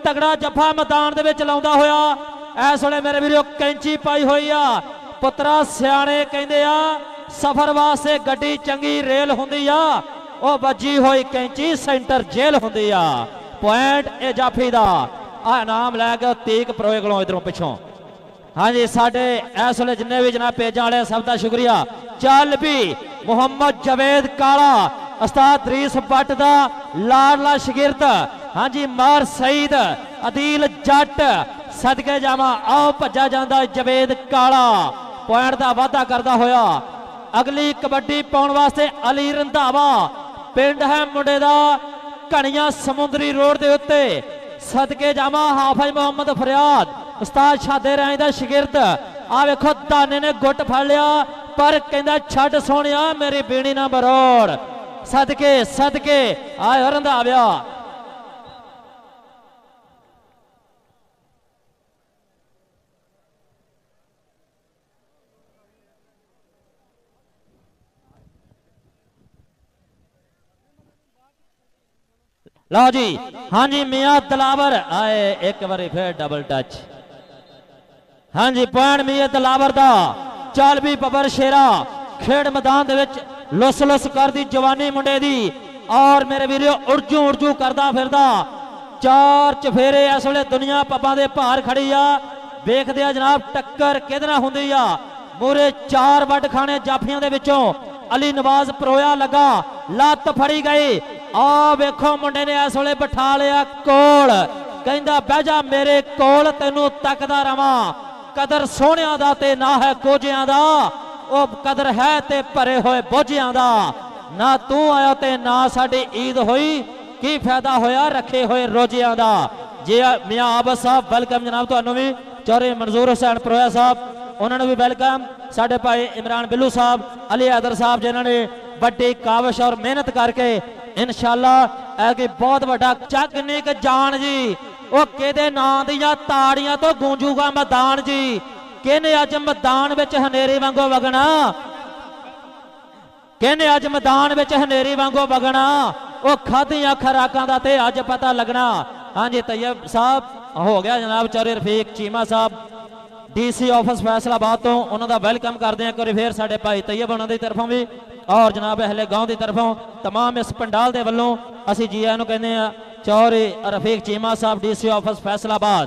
तगड़ा जफा मैदान दे विच लाउंदा होया इस वेले मेरे वीरो कैंची पाई हुई आ पुत्रा सियाणे कहंदे आ सफर वास्ते गड्डी चंगी रेल हुंदी आ ओ बजी हुई कैंची सेंटर जेल हुंदी आ पॉइंट ए जाफी दा आ इनाम लै गए तीक प्रोए कोलों इधरों पिछों। हाँ जी साडे इस वेले जिन्ने भी जनाब पेजां वाले सब दा शुक्रिया। चल भी मुहम्मद जवेद काला उस्ताद रीस भट्ट दा लाडला शागिर्द हाँ जी मार सईद अदील जट सदके जावा आओ भज्जा जांदा जवेद काला पॉइंट का वाधा करता होया। अगली कबड्डी पाउण वास्ते अली रंधावा पिंड है मुंडे दा घणिया समुंदरी रोड के उत्ते सदके जावा हाफिज मोहम्मद फरियाद उस्ताद शादे राय दा शागिर्द आ वेखो दाने ने गुट फड़ लिया पर कहंदा छड्ड सोहणिया मेरी बीणी ना मरोड़ सदके सदके आए रंधाविया। लो जी हाँ जी मियां दलावर आए एक बारी फिर डबल टच। हाँ जी पॉइंट मियां दलावर दा। चल भी बबर शेरा खेड मैदान दे विच लुस लुस कर दी जवानी मुंडे दी और मेरे वीरो उड़जू उड़जू करदा फिरदा चार चफेरे इस वेले दुनिया पब्बां दे भार खड़ी आ वेखदे आ जनाब टक्कर किहदे नाल हुंदी आ। मूरे चार वड खाने जाफियां दे विचों अली नवाज परोया लगा लत्त फड़ी गई आ वेखो मुंडे ने इस वेले बिठा लिया कोल कहंदा बह जा मेरे कोल तैनूं तकदा रवां कदर सोहणियां दा ते ना है कोजियां दा ओ कदर है ते भरे होए बोझियां दा ना तू आया ते ना साडी ईद होई की फायदा होया रखे हुए रोजियां दा। जे मियां आबद साहब वेलकम जनाब तुहानूं भी चौधरी मंजूर हुसैन परोया साहब उन्होंने भी वेलकम साडे भाई इमरान बिल्लू साहब अली हैदर साहब जिन्होंने बड़ी काविश और मेहनत करके इंशाअल्लाह ऐ बहुत बड़ा चकनिक जान जी वो किहदे नां दियां ताड़ियां तो गूंजूगा मैदान जी किहने अज मैदान विच हनेरी वांगू वगना किहने अज मैदान विच हनेरी वांगू वगना वो खादियां खुराकां दा ते अज पता लगना। हाँ जी तैयब साहब हो गया जनाब चौधरी रफीक चीमा साहब DC ऑफिस फैसलाबाद तो उन्होंने वेलकम करते हैं एक बार फिर साढ़े भाई तैयब उन्होंने तरफों भी और जनाब अहले गाँव की तरफों तमाम इस पंडाल के वलों असी जी आया कहने चौधरी रफीक चीमा साहब DC ऑफिस फैसलाबाद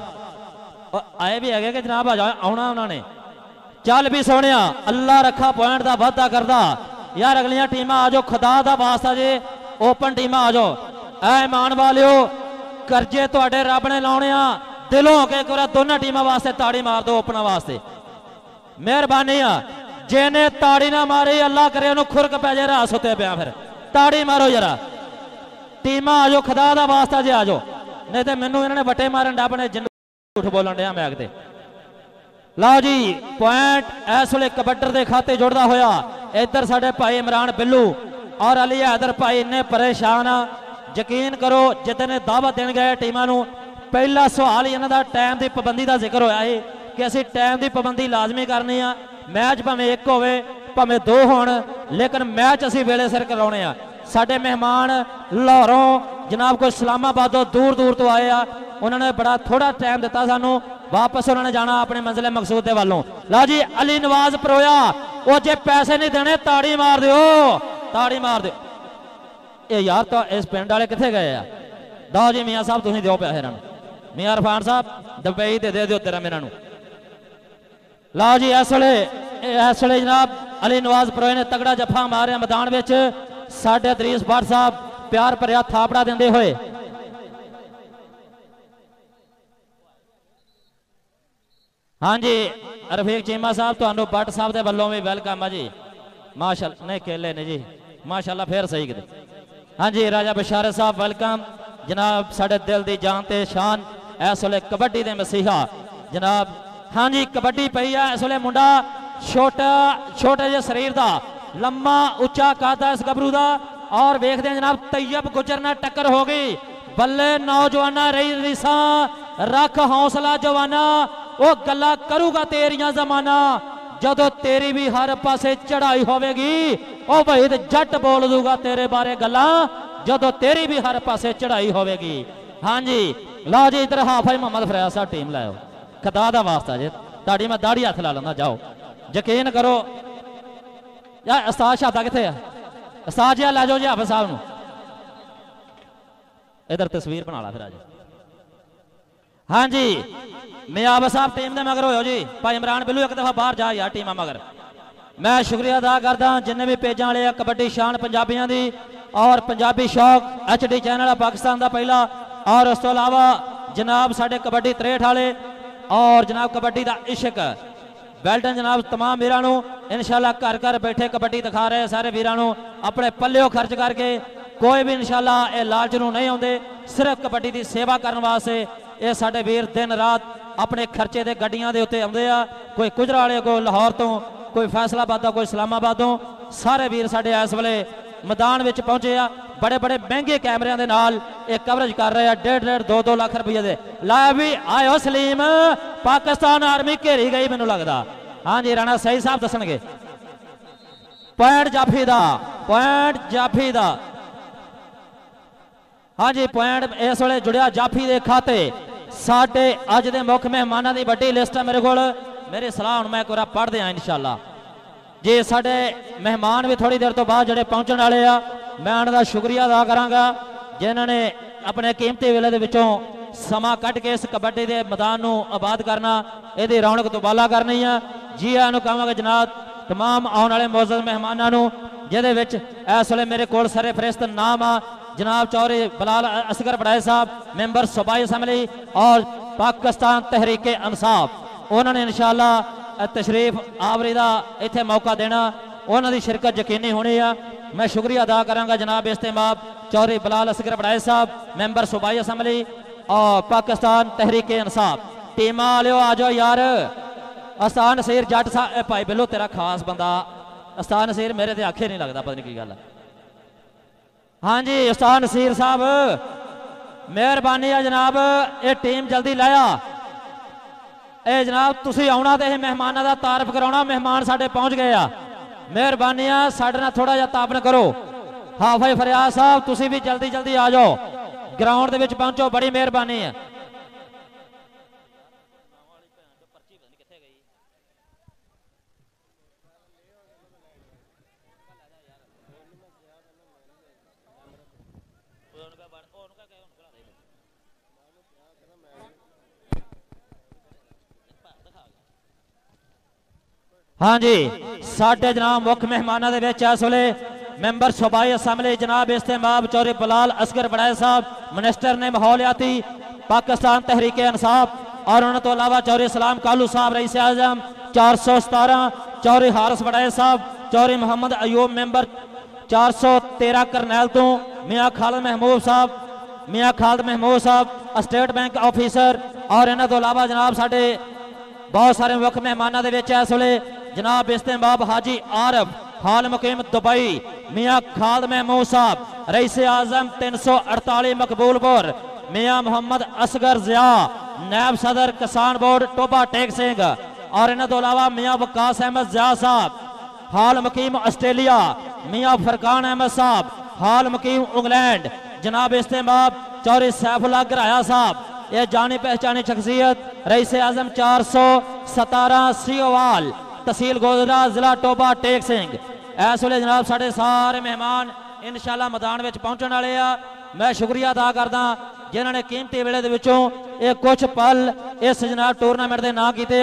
आए भी है कि जनाब आना उन्होंने। चल भी सोने अल्लाह रखा पॉइंट का वाधा करता यार अगलियां टीमां आ जाओ खुदा का वास्ता जे ओपन टीमां आ जाओ ऐ मान वालियो करजे तुहाडे रब ने लाने दिलों के एक बार दोनों टीमों वास्ते ताड़ी मार दो ओपना वास्ते मेहरबानी जिन्हें ताड़ी ना मारी अल्लाह करे उन्होंने खुरक पै जाए रास होते पाया फिर ताड़ी मारो जरा टीम आ जाओ खुदा का वास्ता जे आ जाओ नहीं तो मैनू इन्होंने बटे मारन अपने जिन झूठ बोलन दिया मैग ते। लो जी पॉइंट इस वे कबड्डर के खाते जुड़ता होया इधर साढ़े भाई इमरान बिल्लू और अली हैदर भाई इन्ने परेशान आ यकीन करो जितने दावा देन गए टीमों पहला सवाल इन्हों का टाइम की पाबंदी का जिक्र होया है कि असी टाइम की पाबंदी लाजमी करनी आ मैच भावें एक होवे भावें दो होण लेकिन मैच असी वेले सिर कराने आ। साडे मेहमान लाहौरों जनाब कोई इस्लामाबादों दूर दूर तो आए आ उन्होंने बड़ा थोड़ा टाइम दिता सानू वापस उन्होंने जाना अपने मंजिल मकसूद के वालों। ला जी अली नवाज परोया वो जे पैसे नहीं देने ताड़ी मार दो ताड़ी मार दो ये यार तो इस पिंड वाले कितने गए आ दो जी मियाँ साहब तुम दो पैसे इन्होंने मियाँ इरफान साहब दुबई दे दो तेरा मेरा। लो जी इस वे जनाब अली नवाज परोए ने तगड़ा जफा मारिया मैदान में साढ़े दरीस भट्ट साहब प्यार भरिया थापड़ा देंदे हुए। हाँ जी रफीक चीमा साहब तुहानू भट्ट साहब के वालों भी वेलकम है जी माशाअल्लाह नहीं केले ने जी माशाअल्लाह फिर सही किते। हाँ जी राजा बशारत साहब वेलकम जनाब साढ़े दिल की जान ते शान इस वे कबड्डी के मसीहा जनाब। हाँ जी कबड्डी पई है इस वे मुंडा छोटा छोटे जे शरीर का लम्मा उच्चा कादा इस गबरू का और वेखते हैं जनाब तैयब गुजर नाल टक्कर हो गई बल्ले नौजवाना रही रिसा रख हौसला जवाना वो गल्ला करूगा तेरिया जमाना जदों तेरी भी हर पासे चढ़ाई होगी ओ भाई जट बोल दूगा तेरे बारे गल्ला जदों तेरी भी हर पासे चढ़ाई होगी। हाँ जी लो जी इधर हाफाई मोहम्मद फरियाद साहब टीम लाओ खुदा दा वास्ता जी ताड़ी मैं दाढ़ी हथ ला लेंदा जाओ यकीन करो यार उस्ताद शादा किथे है उस्ताद जी लै जाओ जी हाफिज साहब नूं इधर तस्वीर बना ला फिर आज हाँ जी मियाब साहब टीम के मगर हो जी भाई इमरान बिल्लू एक दफा बाहर जा यार टीम मगर मैं शुक्रिया अदा करदा जिन्हें भी पेजा वाले कबड्डी शान पंजाबियों की और पंजाबी शौक HD चैनल पाकिस्तान का पहला और उस तो अलावा जनाब साढ़े कबड्डी 63 वाले और जनाब कबड्डी का इश्क बेल्टन जनाब तमाम वीरों इंशाल्लाह घर घर बैठे कबड्डी दिखा रहे सारे वीरों अपने पल्लियों खर्च करके कोई भी इंशाल्लाह ये लालच नूं नहीं आउंदे सिर्फ कबड्डी की सेवा करने वास्ते ये साडे वीर दिन रात अपने खर्चे के गड्डियां दे उत्ते आउंदे आ कोई गुजरावाले कोई लाहौर तो कोई फैसलाबाद तो कोई इस्लामाबादों सारे वीर साडे इस वेले मैदान में पहुंचे आ बड़े बड़े महंगे कैमरिया के नाल एक कवरेज कर रहे हैं 1.5-2 लाख रुपये दे ला भी आयो सलीम पाकिस्तान आर्मी घेरी गई मैनू लगता हाँ जी राणा सही साहब दसणगे पॉइंट जाफी दा हाँ जी पॉइंट इस वेले जुड़िया जाफी के खाते साडे अज दे मुख मेहमानों की वड्डी लिस्ट है मेरे को मेरी सलाह हुण मैं एक बार पढ़ दियां इंशाल्लाह जी साडे मेहमान भी थोड़ी देर तो बाद जड़े पहुंचने वाले आ मैं उन्होंने शुक्रिया अदा करांगा जिन्होंने अपने कीमती वेले दे विचों समा कट के इस कबड्डी के मैदान को आबाद करना यदि रौनक दुबाला करनी है जी आनू कहांगा जनाब तमाम आने वाले मौजूद मेहमानों जिहदे विच इस वेले मेरे कोल सरे फरिश्त नाम आ जनाब चौधरी बिलाल असगर बड़ाई साहब मेंबर सूबाई असम्बली और पाकिस्तान तहरीके इंसाफ उन्होंने इंशाल्लाह तशरीफ आवरी का इत्थे मौका देना उन्होंने शिरकत यकीनी होनी है मैं शुक्रिया अदा करांगा जनाब इस्तेमाब चौधरी बिलाल असगर बड़ाई साहब मेंबर सूबाई असम्बली और पाकिस्तान तहरीके इंसाफ टीमा लियो आ जाओ यार उस्ताद नसीर जट साहब भाई बिल्लो तेरा खास बंदा उस्ताद नसीर मेरे ते आखे नहीं लगता पता नहीं की गल है हाँ जी उस्ताद नसीर साहब मेहरबानी है जनाब ये टीम जल्दी लाया ए जनाब तुसी आउणा ते मेहमानों का तारफ कराउणा मेहमान साडे पहुंच गए आ मेहरबानी है साडे नाल थोड़ा जिहा तापन करो हाफिज फरियाद साहब तुसी भी जल्दी जल्दी आ जाओ ग्राउंड दे विच पहुंचो बड़ी मेहरबानी है हाँ जी साढ़े जनाब मुख मेहमानों के इस वेले मैंबर सूबाई असम्बली जनाब इस्तेमाब चौधरी बिलाल असगर बड़ाई साहब मिनिस्टर ने माहौलियाती पाकिस्तान तहरीके इंसाफ और उन्होंने तो अलावा चौधरी सलाम कालू साहब रईस आजम 417 चौधरी हारिस बड़ाई साहब चौधरी मोहम्मद अयूब मेंबर 413 करनैल तो मियाँ खालिद महमूद साहब स्टेट बैंक ऑफिसर और इन्होंने तो अलावा जनाब साढ़े बहुत सारे मुख मेहमानों के इस वेले जनाब इस्तेमाब हाजी आरफ हाल मुकीम दुबई मियाँ खालिद महमूद साहब रईस आजम 348 मकबूलपुर मियाँ मोहम्मद असगर जिया नायब सदर किसान बोर्ड टोबा टेक सिंह और इन्होंने तो अलावा मियाँ वकास अहमद जिया साहब हाल मुकीम ऑस्ट्रेलिया मियाँ फरकान अहमद साहब हाल मुकीम इंग्लैंड जनाब इस्तेमाब चौधरी सैफुल्लाह गराया साहब ये जानी पहचानी शख्सियत रईस आजम 417 सीओवाल तहसील गोधरा जिला टोबा टेक सिंह इस वेले जनाब साढ़े सारे मेहमान इंशाल्लाह मैदान में पहुंचने वाले आ मैं शुक्रिया अदा करदा जिन्होंने कीमती वेले दे विचों ये कुछ पल इस जनाब टूरनामेंट के नाम किए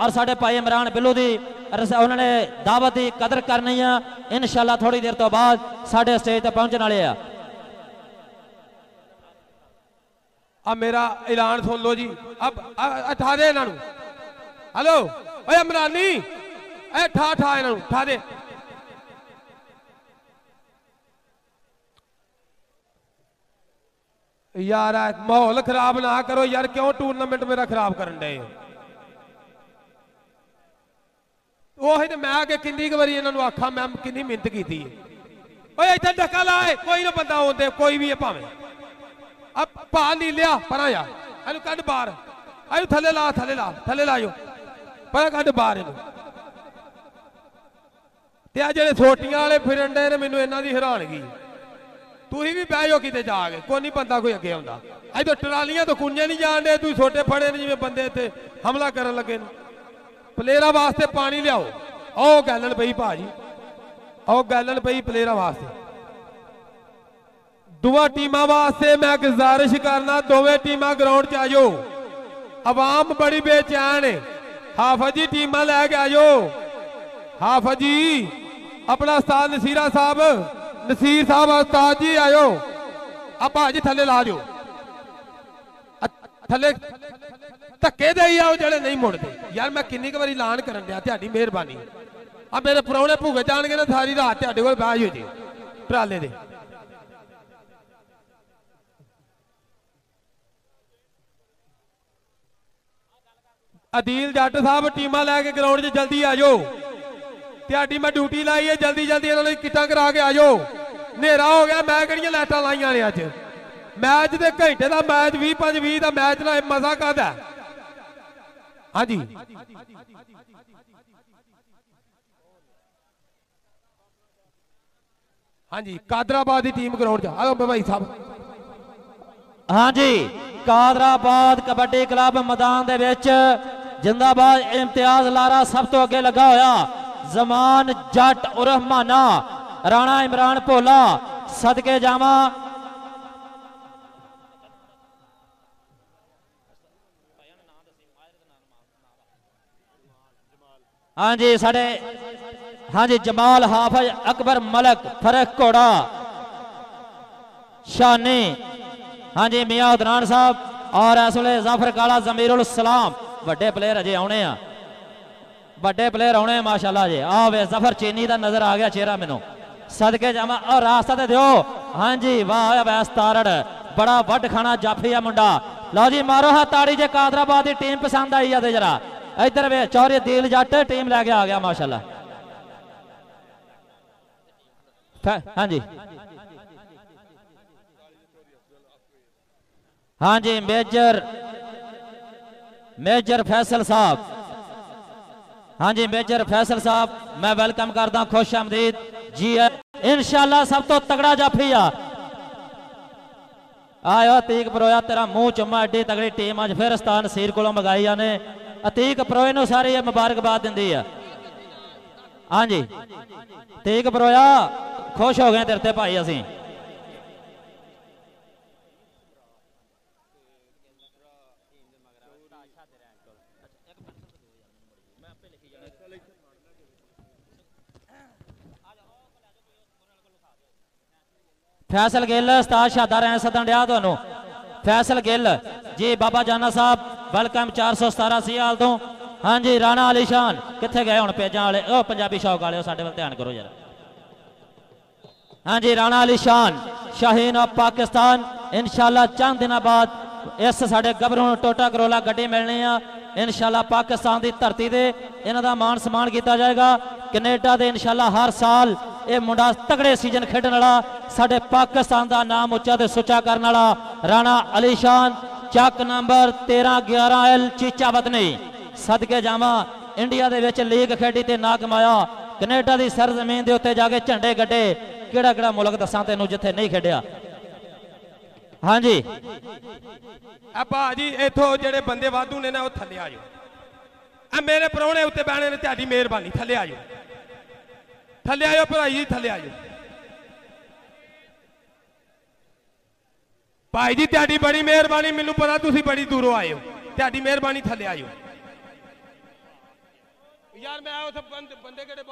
और साढ़े भाई इमरान बिल्लू की उन्होंने दावत की कदर करनी है इंशाल्लाह थोड़ी देर तो बाद साढ़े स्टेज तक पहुंचने वाले आ अब मेरा ऐलान सुन लो जी अब ठा दे इन्हों हेलो ओए इमरानी ए ठा ठा इन्हों ठा दे यार माहौल खराब ना करो यार क्यों टूरनामेंट मेरा खराब करन दे ओही तो मैं आके किन्नी बारी इन्होंने आखा मैं किन्नी मिहनत की ओए इतना धक्का लाए कोई ना बंदा आते कोई भी है भावे अब भा नी लिया पर यार एनु कद बाहर आयो थले ला आयो पर कद बाहर इन ते आ जेडे सोटियां वाले फिरन डे ने मैनू इन्हां दी हैरानगी तुसीं भी बह जाओ किते जाके, कोई नहीं बंदा कोई अगे आउंदा। इधर ट्रालियां तो कुंजे नहीं जान दे, तुसीं छोटे फड़े ने जिवें बंदे इत्थे हमला करन लगे ने। प्लेयरां वास्ते पानी लियाओ, आओ गैलन पई भाजी, आओ गैलन पई प्लेयरां वास्ते। दोवां टीमां वास्ते मैं गुजारिश करना, दोवें टीमां ग्राउंड च आ जाओ। आवाम बड़ी बेचैन है। हाफज जी टीमां लैके आ जाओ। हाफज जी अपना उस्ताद नसीरा साहब, नसीर साहब उस्ताद जी आयो। अब भाजी थले ला जाओ, थले धक्के दे आओ जेडे नहीं मुड़ते। यार मैं किन्नी बारी ऐलान करन दिया, तुहाडी मेहरबानी। अब मेरे परौने भुगे जाणगे ना सारी रात तुहाडे कोल बह जाओ जी ट्राले दे। अदील जट साहब टीमां लैके ग्राउंड च जल्दी आ जाओ। तुहाडी मैं ड्यूटी लाई है, जल्दी जल्दी इन्होंने किटां करा के आ जाओ। नेरा हो गया, मैं किहड़ियां लाइटां लाइयां ने अज। मैच दे घंटे का मैच 20-5-20 का मैच ना मजा कादा। हाँ जी हाँ जी कादराबाद की टीम ग्राउंड च भाई साहब। हाँ जी कादराबाद कबड्डी क्लब मैदान दे विच जिंदाबाद। इम्तियाज लारा सब तो अगे लगा होया। जमान जट उर्फ माना, राणा इमरान भोला सदके जावा। हाँ जी साढ़े, हाँ जी जमाल हाफज अकबर मलक फरक घोड़ा शानी। हाँ जी मियाँ उदनान साहब और इस वे जाफर काला जमीरुल सलाम। बड़े प्लेयर अजे आने, बड़े प्लेयर आने माशाल्लाह जी। आ वे जफर चीनी का नजर आ गया चेहरा मैनू, सदके जावा और रास्ता ते दियो। हाँ जी वाह वैस तारड़, बड़ा वड खाना जाफी है मुंडा। लो जी मारो हा ताड़ी जे कादराबाद की टीम पसंद आई है जरा। इधर वे चौरे दिल जट टीम लैके आ गया माशाल्लाह। हाँ जी हाँ जी मेजर फैसल साहब। हाँ जी मेजर फैसल साहब मैं वेलकम करदा, खुश आमदीद जी है। इंशाल्लाह सब तो तगड़ा जाफी आ आयो। अतीक परोया तेरा मुंह चुम्मा, एडी तगड़ी टीम अज फिर उस्ताद नसीर कोलों मंगाई ने। अतीक परोए नूं सारी मुबारकबाद दिंदी है। हाँ जी अतीक परोया खुश हो गए तेरे ते भाई असीं। फैसल गिल उस्ताद शादा रैन सदन दिया तुहानू। फैसल गिल जी बाबा जाना साहब वेलकम 417 सियाल तो। हाँ जी राणा अलीशान कितने गए हुण पेजां वाले, ओ पंजाबी शौक वाले साडे वल ध्यान करो जरा। हाँ जी राणा अलीशान शाहीन ऑफ पाकिस्तान। इंशाल्लाह चंद दिन बाद इस साडे गबरू टोटा करोला गड्डी मिलनी आ। इंशाल्लाह पाकिस्तान की धरती से इन्हां दा मान सम्मान किया जाएगा। कनेडा दे इंशाल्लाह हर साल ये मुंडा तगड़े सीजन खेडण वाला, साडे पाकिस्तान का नाम उच्चा ते सुचा करने वाला राणा अलीशान। चक नंबर 13-11L चीचा वतनी सदके जावा। इंडिया दे विच लीग खेडी ते ना कमाया, कनेडा की सरजमीन के उत्ते जाके झंडे गड्डे। केड़ा केड़ा मुल्क दसा तेनू जिथे नहीं खेडिया। हाँ जी भाजी इथों जेडे बंदे वाधू ने ना थले आ जाओ। मेरे परौने उत्ते बहने ने तुहाडी मेहरबानी, थले आ जाओ, थले आयो भाई जी, थले आ जाओ। भाई जी तुहाडी बड़ी मेहरबानी, मैनू पता तुसीं बड़ी दूरों आए हो, तुहाडी मेहरबानी, थले आ जाओ। यार मैं उथे बंदे केड़े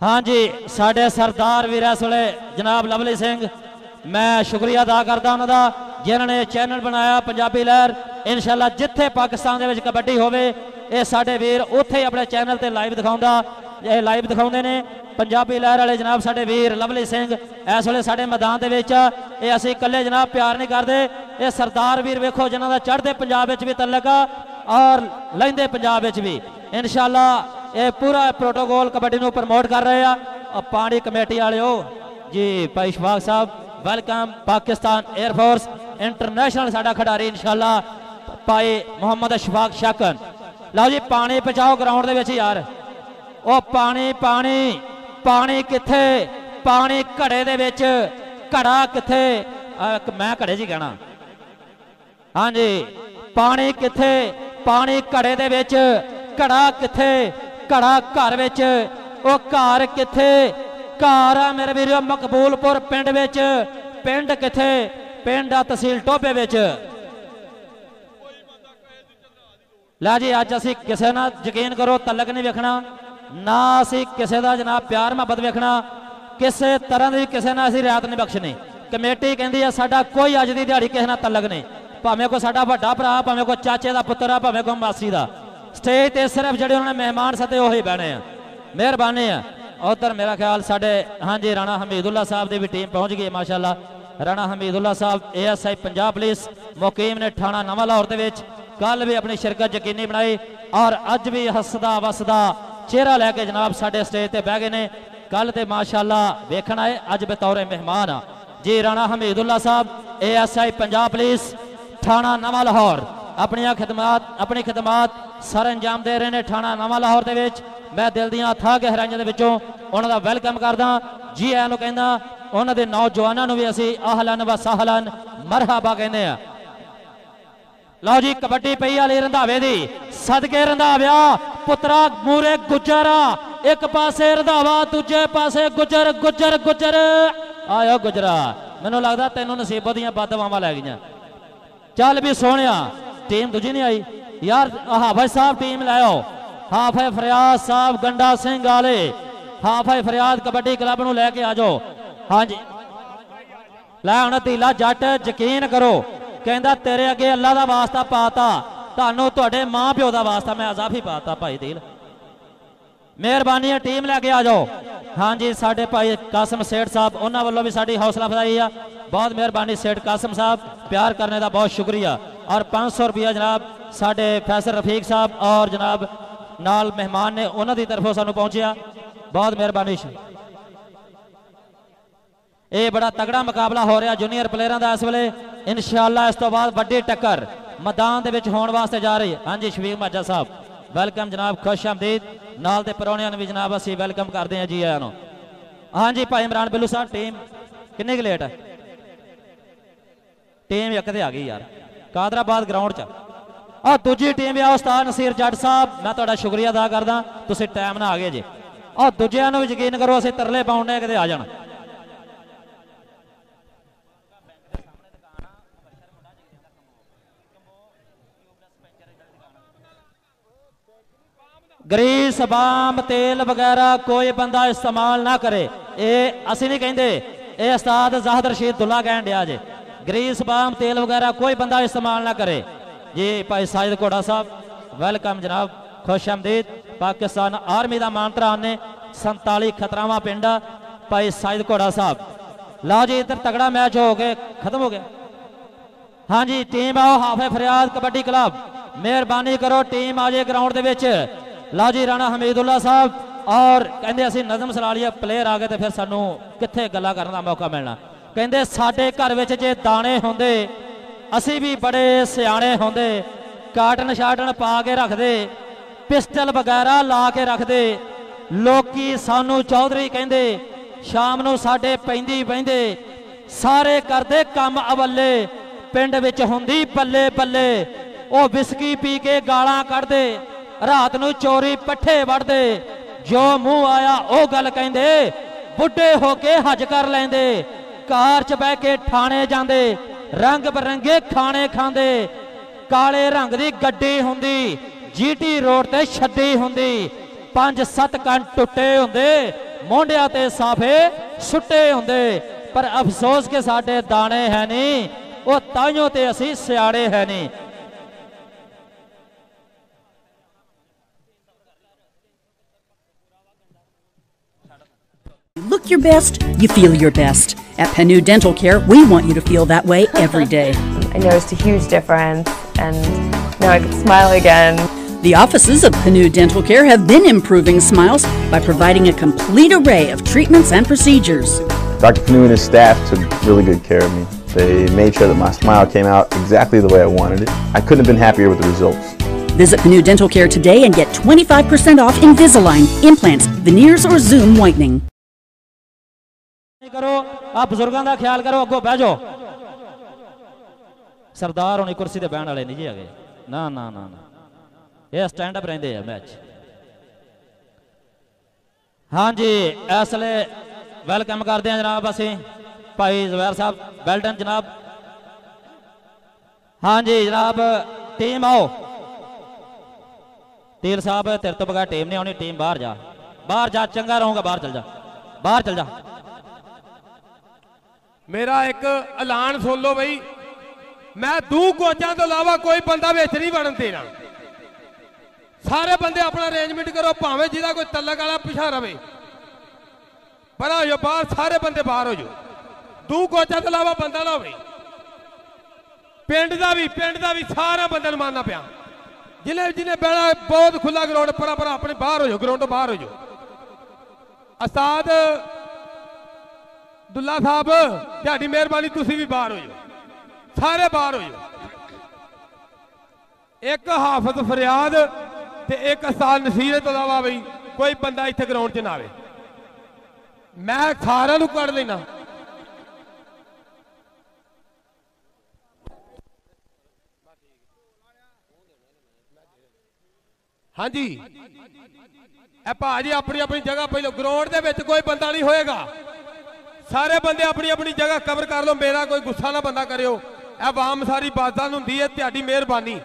हाँ जी साडे सरदार वीर इस वे जनाब लवली सिंह, मैं शुक्रिया अदा करता उन्होंने जिन्होंने चैनल बनाया पंजाबी लहर। इंशाल्लाह जिथे पाकिस्तान दे विच कबड्डी होवे ये साडे वीर उत्थे अपने चैनल ते लाइव दिखाउंदा, ये लाइव दिखाउंदे ने। पंजाबी लहर वाले जनाब साडे वीर लवली सिंह इस वे साडे मैदान दे विच ये असीं कल्ले जनाब प्यार नहीं करते। ये सरदार वीर वेखो जिन्हां दा चढ़दे पंजाब विच भी तलक आ और लहिंदे पंजाब विच भी। इंशाल्लाह ये पूरा प्रोटोकॉल कबड्डी नूं प्रमोट कर रहे हैं। पानी कमेटी वाले हो जी भाई शफाक साहब वेलकम। पाकिस्तान एयरफोर्स इंटरनेशनल साडा खिडारी इंशाअल्लाह भाई मोहम्मद अशफाक शाकन। लो जी पानी पहुंचाओ ग्राउंड दे विच यार। ओ पानी पानी पानी किथे, पानी घड़े दे विच, घड़ा किथे, मैं घड़े जी कहना। हाँ जी पानी किथे, पानी घड़े दे विच, घड़ा किथे, घड़ा घर विच, ओ घर किथे, घर आ मेरे वीरो मकबूलपुर पिंड विच, पिंड किथे, पिंड आ तहसील टोबे विच। ला जी अज असी किसे ना यकीन करो तलक नहीं वेखना, ना असी किसे दा जनाब प्यार मुहब्बत वेखना, किसे तरह की किसे ना असी रियायत नहीं बख्शनी। कमेटी कहती है साडा कोई अज की दिहाड़ी किसे ना तलक नहीं, भावें कोई साडा वड्डा भरा, भावें कोई चाचे का पुत्र आ, भावें कोई मासी का। स्टेज ते सिर्फ जिहड़े उन्होंने मेहमान सते उही बहने आ। मेहरबानी है। उधर मेरा ख्याल साडे हाँ जी राणा हमीदुल्ला साहब की भी टीम पहुँच गई माशाअल्लाह। राणा हमीदुल्ला साहब ASI पंजाब पुलिस मुकीम ने थाना नवां लाहौर दे विच कल भी अपनी शिरकत यकीनी बनाई और अज भी हसदा वसदा चेहरा लैके जनाब साडे स्टेज ते बह गए ने। कल ते माशाअल्लाह वेखण आए, अज बतौर मेहमान आ जी राणा हमीदुल्ला साहब ASI पंजाब पुलिस थाना नवां लाहौर अपनी खिदमात सर अंजाम दे रहे हैं थाना नवां लाहौर दे विच। मैं दिल दियां अथाह गहराइयां दे विचों उन्हां दा वेलकम करदा, जी आयां नूं कहंदा। उन्हां दे नौजवानां नूं भी असीं आहलन व सहलन मरहबा कहंदे आ। लो जी कबड्डी पई वाली रंधावे दी, सदके रंधाव्या पुत्रा मूरे गुजर, एक पासे रंधावा दूजे पासे गुजर, गुजर गुजर आयो गुजरा। मैनूं लगदा तैनूं नसीबों दीयां बददुआवां लै गईयां। चल भी सोहणिया टीम दूजी नहीं आई यार, हाफिज साहब टीम लाओ, हाफिज फरियाद साहब गंडा सिंह वाले, हाफिज फरियाद कबड्डी क्लब नूं लैके आ जाओ। हाँ जी लै हुण धीला जट यकीन करो कहंदा तेरे अगे अल्लाह दा वास्ता पाता, तुहानूं तुहाडे मां प्यो दा वास्ता मैं अजाफी पाता भाई दिल। मेहरबानी है टीम लैके आ जाओ। हाँ जी साडे भाई कासम सेठ साहब उन्हां वल्लों भी साडी हौसला अफजाई है, बहुत मेहरबानी सेठ कासम साहब, प्यार करने का बहुत शुक्रिया। और 500 रुपया जनाब साडे फैसल रफीक साहब और जनाब नाल मेहमान ने उन्हां दी तरफों सानूं पहुंचिया, बहुत मेहरबानी। ये बड़ा तगड़ा मुकाबला हो रहा जूनियर प्लेयरों का इस वेले। इंशाअल्लाह इस तो बाद वड्डी टक्कर मैदान दे विच होण वास्ते जा रही है। हाँ जी शफीक माजा साहब वेलकम जनाब, खुश आमदीद। नाल दे परौणियां नूं भी जनाब असीं वेलकम करते हैं जी आयां नूं। हाँ जी भाई इमरान बिल्लू साहब टीम किन्नी क लेट है? टीम एक ते आ गई यार कादराबाद ग्राउंड च। और दूजी टीम भी उस्ताद नसीर जट साहब मैं तुहाडा शुक्रिया अदा करदा, तुसीं टाइम ना आ गए जी। और दूजिआं नूं भी यकीन करो असीं तरले पाउणे किते आ जाण। ग्रीस बाम तेल वगैरह कोई बंदा इस्तेमाल ना करे, ये असी नहीं कहते, ये उस्ताद ज़ाहिद रशीद दुल्ला कहन दिया जे। ग्रीस बाम तेल वगैरह कोई बंदा इस्तेमाल ना करे जी। भाई साजिद घोड़ा साहब वेलकम जनाब, खुश आमदीद। पाकिस्तान आर्मी का मानतरा ने 47 खतरावां पिंड भाई साजिद घोड़ा साहब। लो जी इधर तगड़ा मैच हो गए खत्म हो गया। हाँ जी टीम आओ हाफिज फरियाद कबड्डी क्लब, मेहरबानी करो टीम आ जाए ग्राउंड दे विच। ला जी राणा हमीदुल्ला साहब और कहते असीं नज़म सलालिया प्लेयर आ गए तो फिर सानू कित्थे गल्लां करन दा मौका मिलना। कहते साडे घर विच जे दाने होंदे असीं भी बड़े सियाणे होंदे, काटन शाटन पा के रखदे, पिस्टल वगैरह ला के रखदे, लोकी सानू चौधरी कहंदे, शाम नू साडे पैंदी बहिंदे, सारे करदे कम अवल्ले, पिंड विच हुंदी बल्ले बल्ले, ओ विस्की पी के गालां कढदे, रात नू चोरी पट्ठे वढ़दे, जो मुंह आया ओ गल कहंदे, बुढ़े होके हज कर लैंदे, कार च बह के ठाणे जांदे, रंग बरंगे खाने खांदे, काले रंग दी गड्डी हुंदी, GT रोड ते छड्डी हुंदी, 5-7 कंन टुੱਟੇ हुंदे, मोंडिया ते साफे सुट्टे हुंदे, पर अफसोस के साडे दाने है नहीं, ओ ताइयों ते असीं सियाणे है नहीं। Look your best, you feel your best. At Penu Dental Care, we want you to feel that way every day. I noticed a huge difference and now I can smile again. The offices of Penu Dental Care have been improving smiles by providing a complete array of treatments and procedures. Dr. Penu and his staff took really good care of me. They made sure that my smile came out exactly the way I wanted it. I couldn't have been happier with the results. Visit Panu Dental Care today and get 25% off Invisalign, implants, veneers or Zoom whitening. करो आप बुजुर्गों का ख्याल करो अगो बह जाओ सरदार होनी कुर्सी ते बहन वाले नहीं जी है ना ना ना ना ये स्टैंड अप रहंदे हैं मैच हाँ जी इसले वेलकम करते हैं जनाब असी भाई ज़ुबैर साहब बेल्टन जनाब हाँ जी जनाब टीम आओ तीर साहब तेरे तो बगैर टीम नहीं आनी टीम बाहर जा चंगा रहूंगा बाहर चल जा मेरा एक ऐलान सुन लो भाई मैं 2 कोचां तो इलावा कोई बंदा विच नहीं बनन देना सारे बंदे अपना अरेंजमेंट करो भावें जिहदा कोई तलक वाला पिछा रवे पर हो जाओ बाहर सारे बंदे बाहर हो जाओ 2 कोचां तो इलावा बंदा ना होवे पिंड दा भी सारा बंदे नूं मानना पिया जिन्हें बड़ा बहुत खुला ग्राउंड पर अपने बाहर हो जाओ ग्राउंड तो बाहर हो जाओ उस्ताद दुल्ला साहब ध्याड़ी मेहरबानी तुसी भी बाहर हो जाओ सारे बाहर हो जाओ एक हाफिज फरियाद ते एक उस्ताद नसीर तो इलावा भाई कोई बंदा इत्थे ग्राउंड च ना आवे मैं सारे नूं कढ लेना हाँ जी भाजी अपनी अपनी जगह पहले ग्राउंड दे विच कोई बंदा नहीं होएगा सारे बंदे अपनी अपनी जगह कवर कर लो मेरा कोई गुस्सा ना बंदा करियो आवाम सारी बादशाह हुंदी है तुहाडी मेहरबानी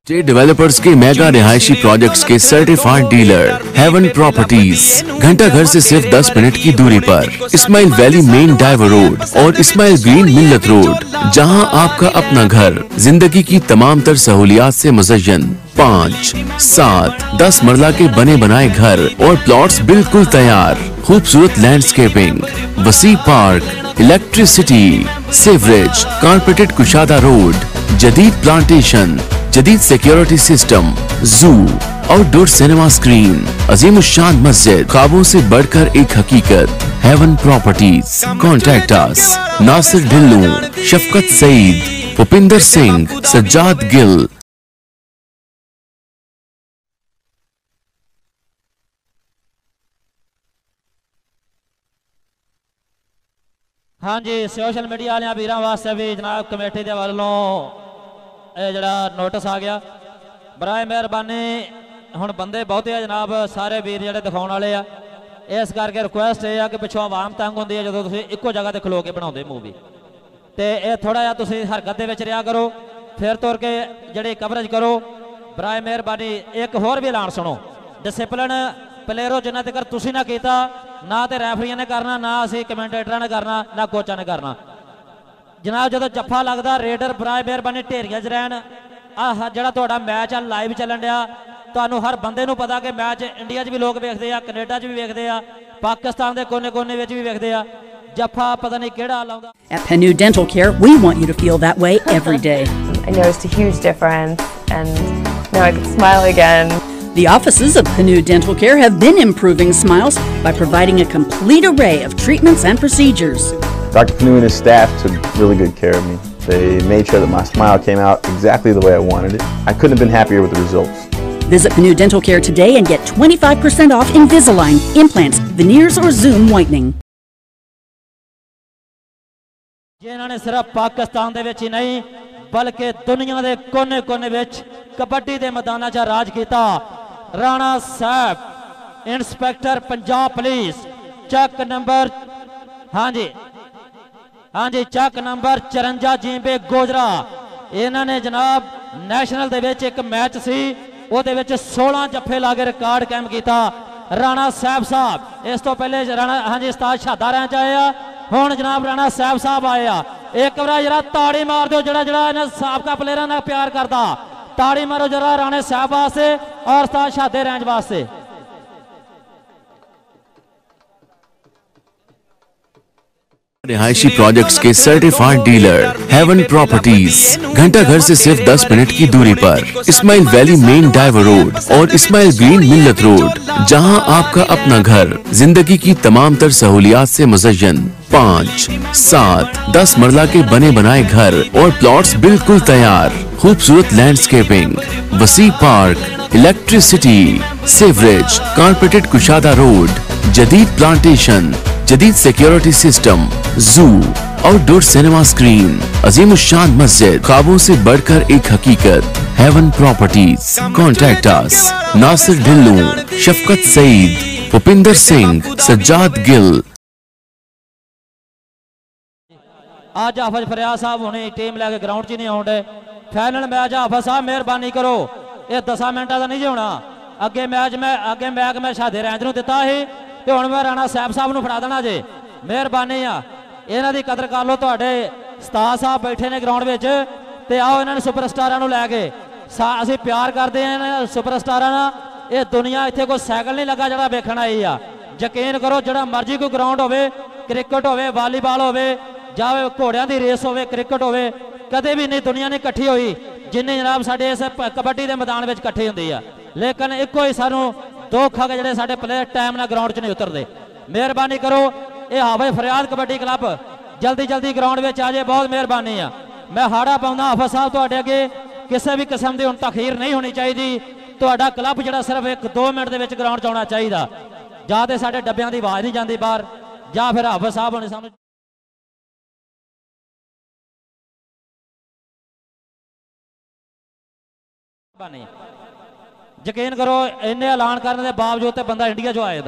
स्टेट डेवलपर्स के मेगा रिहायशी प्रोजेक्ट्स के सर्टिफाइड डीलर हेवन प्रॉपर्टीज घंटा घर से सिर्फ 10 मिनट की दूरी पर इस्माइल वैली मेन डाइवर रोड और इस्माइल ग्रीन मिल्लत रोड जहां आपका अपना घर जिंदगी की तमाम तर सहूलियात से मुज़य्यन 5, 7, 10 मरला के बने बनाए घर और प्लॉट्स बिल्कुल तैयार खूबसूरत लैंडस्केपिंग वसी पार्क इलेक्ट्रिसिटी सीवरेज कारपेटेड कुशादा रोड जदीद प्लांटेशन जदीद security system zoo outdoor cinema screen अजीमुशान मस्जिद ख्वाबों से बढ़कर एक हकीकत Haven Properties contact us Nasir Dhillu Shafqat Saeed Bhupinder Singh Sajjad Gill हाँ जी सोशल मीडिया वाले वीर वास्ते भी जनाब कमेटी के वालों जरा नोटिस आ गया बराए मेहरबानी हुण बंदे बहुते है जनाब सारे वीर जिहड़े दिखाउण वाले आ इस करके रिक्वेस्ट है कि पिछों आवाम तंग होंदी है जो तुसीं इक्को जगह ते खलो के बनाउंदे मूवी ते ये थोड़ा जिहा तुसीं हरकत दे विच रिहा करो फिर तुर के जिहड़ी कवरेज करो बराए मेहरबानी एक होर भी ऐलान सुनो डिसिपलिन प्लेयरों जिन्ना तक तुसीं ना कीता ना तो रैफरियां ने करना ना असीं कमेंटेटरां ने करना ना कोचां ने करना जनाब जो जफ्फा लगता रेडर बराए मेहरबानी ढेरिया च रहन जिहड़ा तुहाडा मैच आ लाइव चलन दिया तुहानूं हर बंदे नूं पता कि मैच इंडिया च भी लोग वेखदे आ कनेडा च भी वेखदे आ पाकिस्तान के कोने कोने विच भी वेखदे आ जफ्फा पता नहीं किहड़ा लाउंदा At Panu Dental Care, we want you to feel that way every day. I noticed a huge difference, and now I can smile again. The offices of Panu Dental Care have been improving smiles by providing a complete array of treatments and procedures. Dr. Panu and his staff took really good care of me. They made sure that my smile came out exactly the way I wanted it. I couldn't have been happier with the results. Visit Panu Dental Care today and get 25% off Invisalign, implants, veneers or Zoom whitening. जिन्होंने सिर्फ पाकिस्तान दे विच ही नहीं बल्कि दुनिया के कोने कोने विच कबड्डी के मैदान च राज किया राणा साहब इंस्पैक्टर पंजाब पुलिस चक नंबर हाँ जी चक नंबर 54 जींबे गोजरा इन्होंने जनाब नैशनल दे विच एक मैच सी ਉਹਦੇ ਵਿੱਚ 16 जफ्फे ला के रिकॉर्ड कायम किया राणा साहब इस तो पहले राणा हाँ जी उस्ताद शादा रैंच आए आ हुण जनाब राणा साहब आए आ एक बार जरा ताड़ी मार दो जरा इन्हें साबका प्लेयर ने प्यार करता ताड़ी मारो जरा राणे साहब वास्ते और उस्ताद शादे रैंच वास्ते। रिहायशी प्रोजेक्ट्स के सर्टिफाइड डीलर हेवन प्रॉपर्टीज, घंटा घर से सिर्फ 10 मिनट की दूरी पर इस्माइल वैली मेन डाइवर रोड और इस्माइल ग्रीन मिल्लत रोड, जहां आपका अपना घर जिंदगी की तमाम तर सहूलियात से मुज़य्यन। 5, 7, 10 मरला के बने बनाए घर और प्लॉट्स बिल्कुल तैयार, खूबसूरत लैंडस्केपिंग, वसी पार्क, इलेक्ट्रिसिटी, सीवरेज, कारपेटेड कुशादा रोड, जदीद प्लांटेशन, जदीद security system, zoo, outdoor cinema screen, अजीम शान मस्जिद, ख्वाबों से बढ़कर एक हकीकत। Haven Properties, contact us. Nasir Dhillu, Shafqat Saeed, Bhupinder Singh, Sajjad Gill. आज हाफिज फरियाद साहब हुणे टीम लैके ग्राउंड च नहीं आउंडे। फाइनल मैच हाफिज साहब मेहरबानी करो, ये 10 मिनटा का नहीं होना। अगे मैच मैं शादे रैंज नूं दिता ही ते हुण मैं राणा साहब साहब नूं फड़ा देना जे। मेहरबानी आ, इन्हां दी कदर कर लो। तुहाडे उस्ताद साहब बैठे ने ग्राउंड विच ते आओ इन्हां सुपरस्टारां नूं लैके असीं प्यार करदे हां इन्हां सुपरस्टारां नाल। ये दुनिया इत्थे कोई साइकिल नहीं लगा जिहड़ा वेखण आई आ। यकीन करो जिहड़ा मर्जी कोई ग्राउंड होवे, क्रिकेट होवे, वालीबाल होवे, जावे घोड़ियां दी रेस होवे, क्रिकेट होवे, कदे भी नहीं दुनिया नहीं इकट्ठी होई जिन्नी जनाब साडे इस कबड्डी दे मैदान विच इकट्ठी हुंदी आ। लेकिन इक्को ही सानू दुख है कि जिहड़े साडे प्लेयर टाइम नाल ग्राउंड च नहीं उतरदे। मेहरबानी करो, ये हाफिज फरियाद कबड्डी क्लब जल्दी जल्दी ग्राउंड में आ जाए, बहुत मेहरबानी आ। मैं हाड़ा पाउंदा हाफिज साहब तुहाडे अगे किसी भी किस्म की हुण तखीर नहीं होनी चाहिए। तुहाडा क्लब जिहड़ा सिर्फ 1-2 मिनट दे विच ग्राउंड च आउणा चाहिए। जां ते साडे डब्बियां दी आवाज़ नहीं जाती बाहर, जां फिर हाफिज साहब होने सानू यकीन करो इन्ने ऐलान करने के बावजूद तो बंदा इंडिया जो आए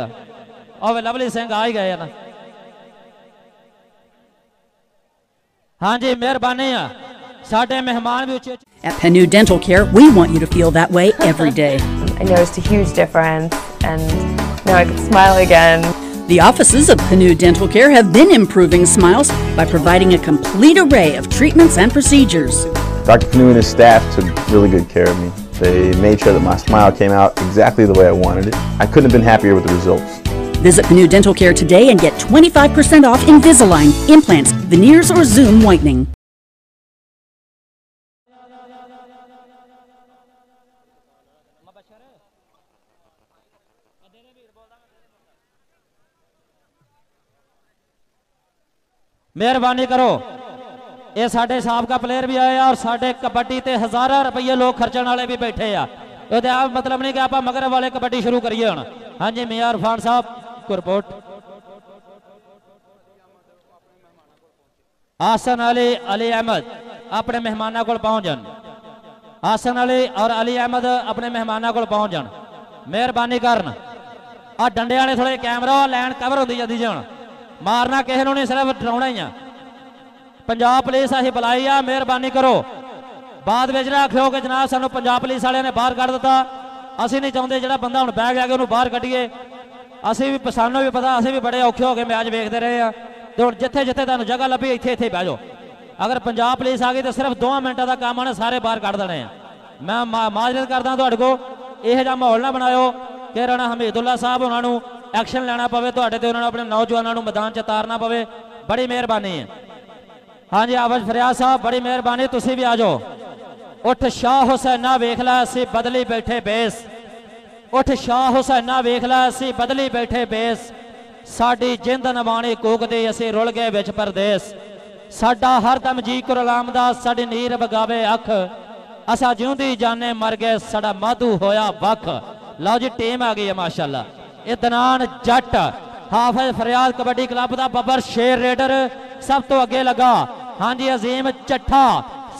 और लवली सिंह आ ही गए ना। हाँ जी मेहरबानी आ, साडे मेहमान भी उच्चे। At Penu Dental Care, we want you to feel that way every day. I noticed a huge difference, and now I can smile again. The offices of Penu Dental Care have been improving smiles by providing a complete array of treatments and procedures. Dr. Penu and his staff took really good care of me. They made sure that my smile came out exactly the way I wanted it. I couldn't have been happier with the results. Visit Penu Dental Care today and get 25% off Invisalign, implants, veneers, or Zoom whitening. मेहरबानी करो, ये साडे साबका player भी आए और साडे कबड्डी ते हज़ारां रुपये लोग खर्चण वाले भी बैठे आ। ये आप मतलब नहीं कि आप मगरब वाले कबड्डी शुरू करिए हुण। हाँ जी मियां इरफान साहब को रिपोर्ट। आसन अली, अली अहमद अपने मेहमानों को पहुंच जान। आसन अली और अली अहमद अपने मेहमानों को पहुंच जान, मेहरबानी करन। आ डंडे वाले थोड़े कैमरा लैन कवर होती जाती जी हुण, मारना किसी ने नहीं, सिर्फ डराउना ही आ। पंजाब पुलिस असीं बुलाई आ, मेहरबानी करो बाद में ना आखियो कि जनाब सानू पंजाब पुलिस वाले ने बाहर कढ़ दिता। असीं नहीं चाहते जिहड़ा बंदा हुण बह गया कि उहनूं बाहर कढ़ीए। असीं भी सानू भी पता, असीं भी बड़े औखे हो गए मैच वेखते रहे आ। तो हुण जिथे जिथे तुहानूं जगह लभी इत्थे इत्थे बह जाओ। अगर पंजाब पुलिस आ गई तो सिर्फ 2 मिनटां दा काम आने सारे बाहर कढ़ देने आ। मैं माजरत करदा तुहाडे कोल, इहो जिहा माहौल ना बनाओ कि राणा हमीदुल्ला साहब उन्हां नूं एक्शन लेना पवे तुहाडे ते, उन्हां नूं अपने नौजवानों नूं मैदान च तारना पवे। बड़ी मेहरबानी है। हाँ जी हाफिज फरियाद साहब बड़ी मेहरबानी, तुसी भी आ जाओ। उठ शाह हुसैना वेख ला असी बदली बैठे बेस, उठ शाह हुसैना वेख ला असी बदली बैठे बेस। साडी जिंद नवाणी कूकदी असी रुल गए विच परदेस। साडा हरदम जी कुरलाम दा साडी नीर बगावे अख, असा जिउंदी जाने मर गए साडा माधू होया बख। लो जी टीम आ गई है माशाअल्लाह। इदनान जट हाफिज फरियाद कबड्डी क्लब का बबर शेर रेडर सब तो अगे लगा। हाँ जी अजीम चट्ठा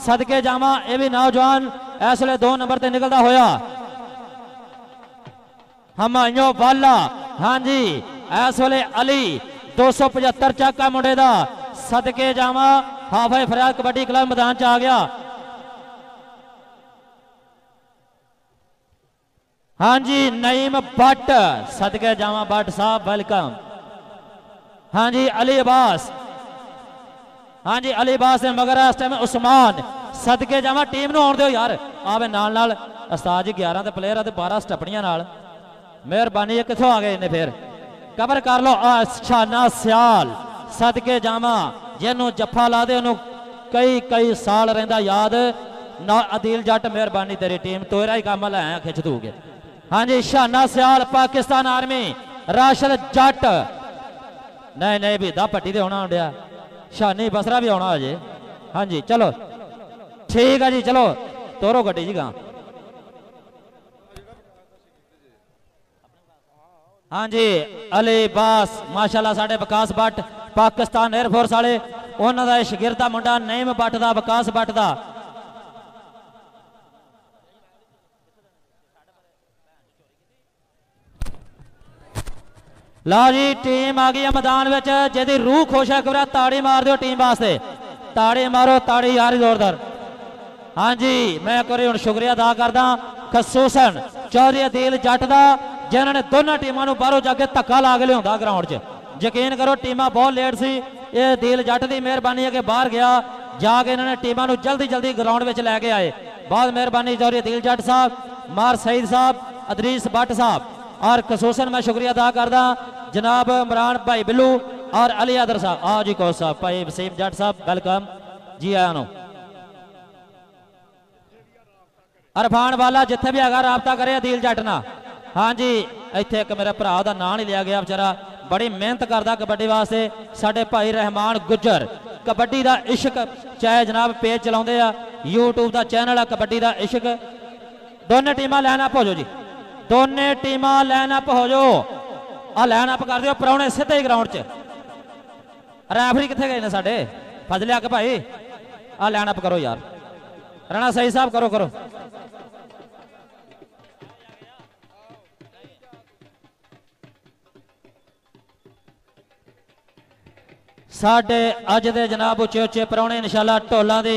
सदके जावा, यह भी नौजवान इस वे 2 नंबर से निकलता होया। हमायूं वाला हाँ जी इस वे अली 275 चक्का मुंडे का सदके जावा। हाफिज फरियाद कबड्डी क्लब मैदान च आ गया। हाँ जी नईम भट्ट सदके जावा भट्ट साहब वेलकम। हाँ जी अली अब्बास, हाँ जी अली अब्बास ने मगर इस टाइम उस्मान सदके जावा। टीम नूं आउण दिओ यार, आवे नाल नाल उस्ताद जी 11 ते प्लेयर ते 12 स्टपड़ियां नाल। मेहरबानी है, कित्थों आ गए ने फिर कवर कर लो। शाना सियाल सदके जावा जिन्हों जफा ला दे उन्होंने कई कई साल रहिंदा याद ना। अदील जट मेहरबानी तेरी टीम तेरा ही काम लै खिंच दूगे। हाँ जी शाना सियाल पाकिस्तान आर्मी राशद जट नहीं नहीं भी दा पट्टी होना होंडिया शानी बसरा भी आना अजे। हाँ जी चलो ठीक है जी चलो तोरो गड्डी जी गां। हाँ जी अली बास माशाल्लाह साढ़े विकास भट्ट पाकिस्तान एयरफोर्स वाले उन्होंने शगिरदा मुंडा नईम भट्ट का विकास भट्ट का। लो जी टीम आ गई है मैदान में जिहदी रूह खुश है कि ताड़ी मार दो टीम वास्ते ताड़ी मारो ताड़ी यार जोरदार। हाँ जी मैं एक बार शुक्रिया अदा करदा खसूसन चौधरी अदील जट का जिन्होंने दोनों टीमों को बाहरों जाके धक्का ला के लिया ग्राउंड च। यकीन करो टीमां बहुत लेट सी ये अदील जट की मेहरबानी है कि बाहर गया जाके इन्होंने टीमों को जल्दी जल्दी ग्राउंड में लैके आए। बहुत मेहरबानी चौधरी अदील जट साहब मार सईद साहब अदरीस भट्ट साहब और खसूसन मैं शुक्रिया अदा करदा जनाब इमरान भाई बिल्लू और अली आदर साहब। हाँ जी कोच साहब भाई वसीम जट साहब वेलकम जी आया नो। अरफान वाला जिथे भी हैगा राबता करे अदील जट ना। हाँ जी इत्थे एक मेरे भरा का नाम नहीं लिया गया बेचारा बड़ी मेहनत करता कबड्डी वास्ते साडे भाई रहमान गुज्जर कबड्डी का इश्क चाहे जनाब पेज चलाते आ यूट्यूब का चैनल है कबड्डी का इश्क। दोनों टीमां लाइन अप हो जाओ जी दोनों टीमां लाइन अप हो जाओ आ लाइन अप कर दियो परौने सीधे ही ग्राउंड च। रैफरी कितने गए ने साडे फजले अक भाई आ लाइन अप करो यार राणा सही साहब करो करो। साडे अज दे जनाब उचे उचे परौने इंशाल्लाह ढोलों की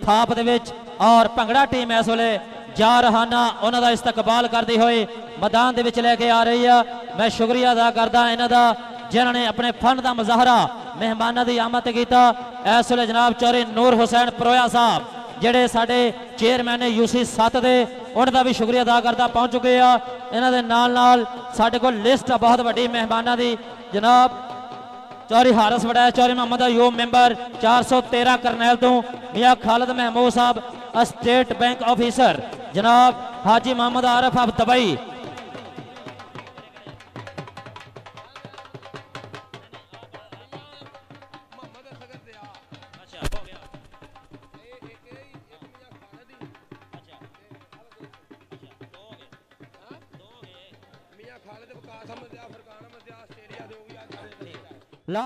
थाप दे विच और भंगड़ा टीम इस वेले जा रहाना उन्हों का इस्तकबाल करती हुई मैदान दे विच लेके आ रही है। मैं शुक्रिया अदा करदा इन्हां दा जिन्होंने अपने फन का मुजाहरा मेहमानों की आमद किया। इस वेले जनाब चौधरी नूर हुसैन परोया साहब जेडे साडे चेयरमैन ने UC 7 दे उनका भी शुक्रिया अदा करता पहुंच चुके हैं। इन्हां दे नाल साडे कोल लिस्ट बहुत वड्डी मेहमानों की जनाब चौधरी हारस वड़ैच चौधरी मोहम्मद अयूब मेंबर 413 करनैल तो मियाँ खालिद महमूद साहब स्टेट बैंक ऑफिसर जनाब हाजी मोहम्मद आरफ ऑफ दुबई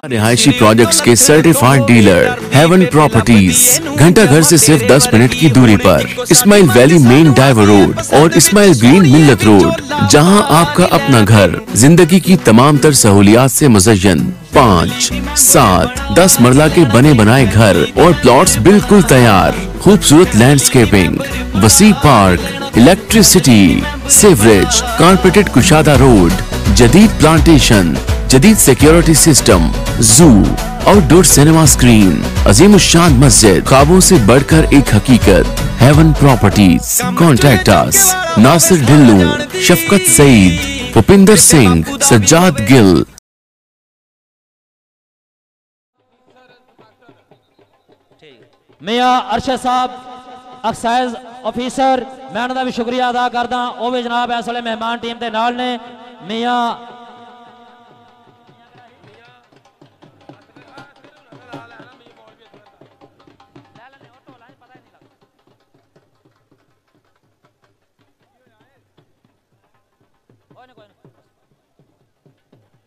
रिहायशी प्रोजेक्ट्स के सर्टिफाइड डीलर हेवन प्रॉपर्टीज घंटा घर से सिर्फ 10 मिनट की दूरी पर इस्माइल वैली मेन डाइवर रोड और इस्माइल ग्रीन मिल्लत रोड, जहां आपका अपना घर जिंदगी की तमाम तर सहूलियात से मुज़य्यन 5, 7, 10 मरला के बने बनाए घर और प्लॉट्स बिल्कुल तैयार, खूबसूरत लैंडस्केपिंग, वसी पार्क, इलेक्ट्रिसिटी, सीवरेज, कारपेटेड कुशादा रोड, जदीद प्लांटेशन, जदीद security system, zoo, outdoor cinema screen, अजीम शान मस्जिद, ख्वाबों से बढ़कर एक हकीकत। Haven Properties, contact us. Nasir Dhillu, Shafqat Saeed, Bhupinder Singh, Sajjad Gill. मियाँ अरशद साहब एक्साइज ऑफिसर मैं उन्होंने भी शुक्रिया अदा करदा वो भी जनाब इस वेले मेहमान टीम के नाल ने। मियाँ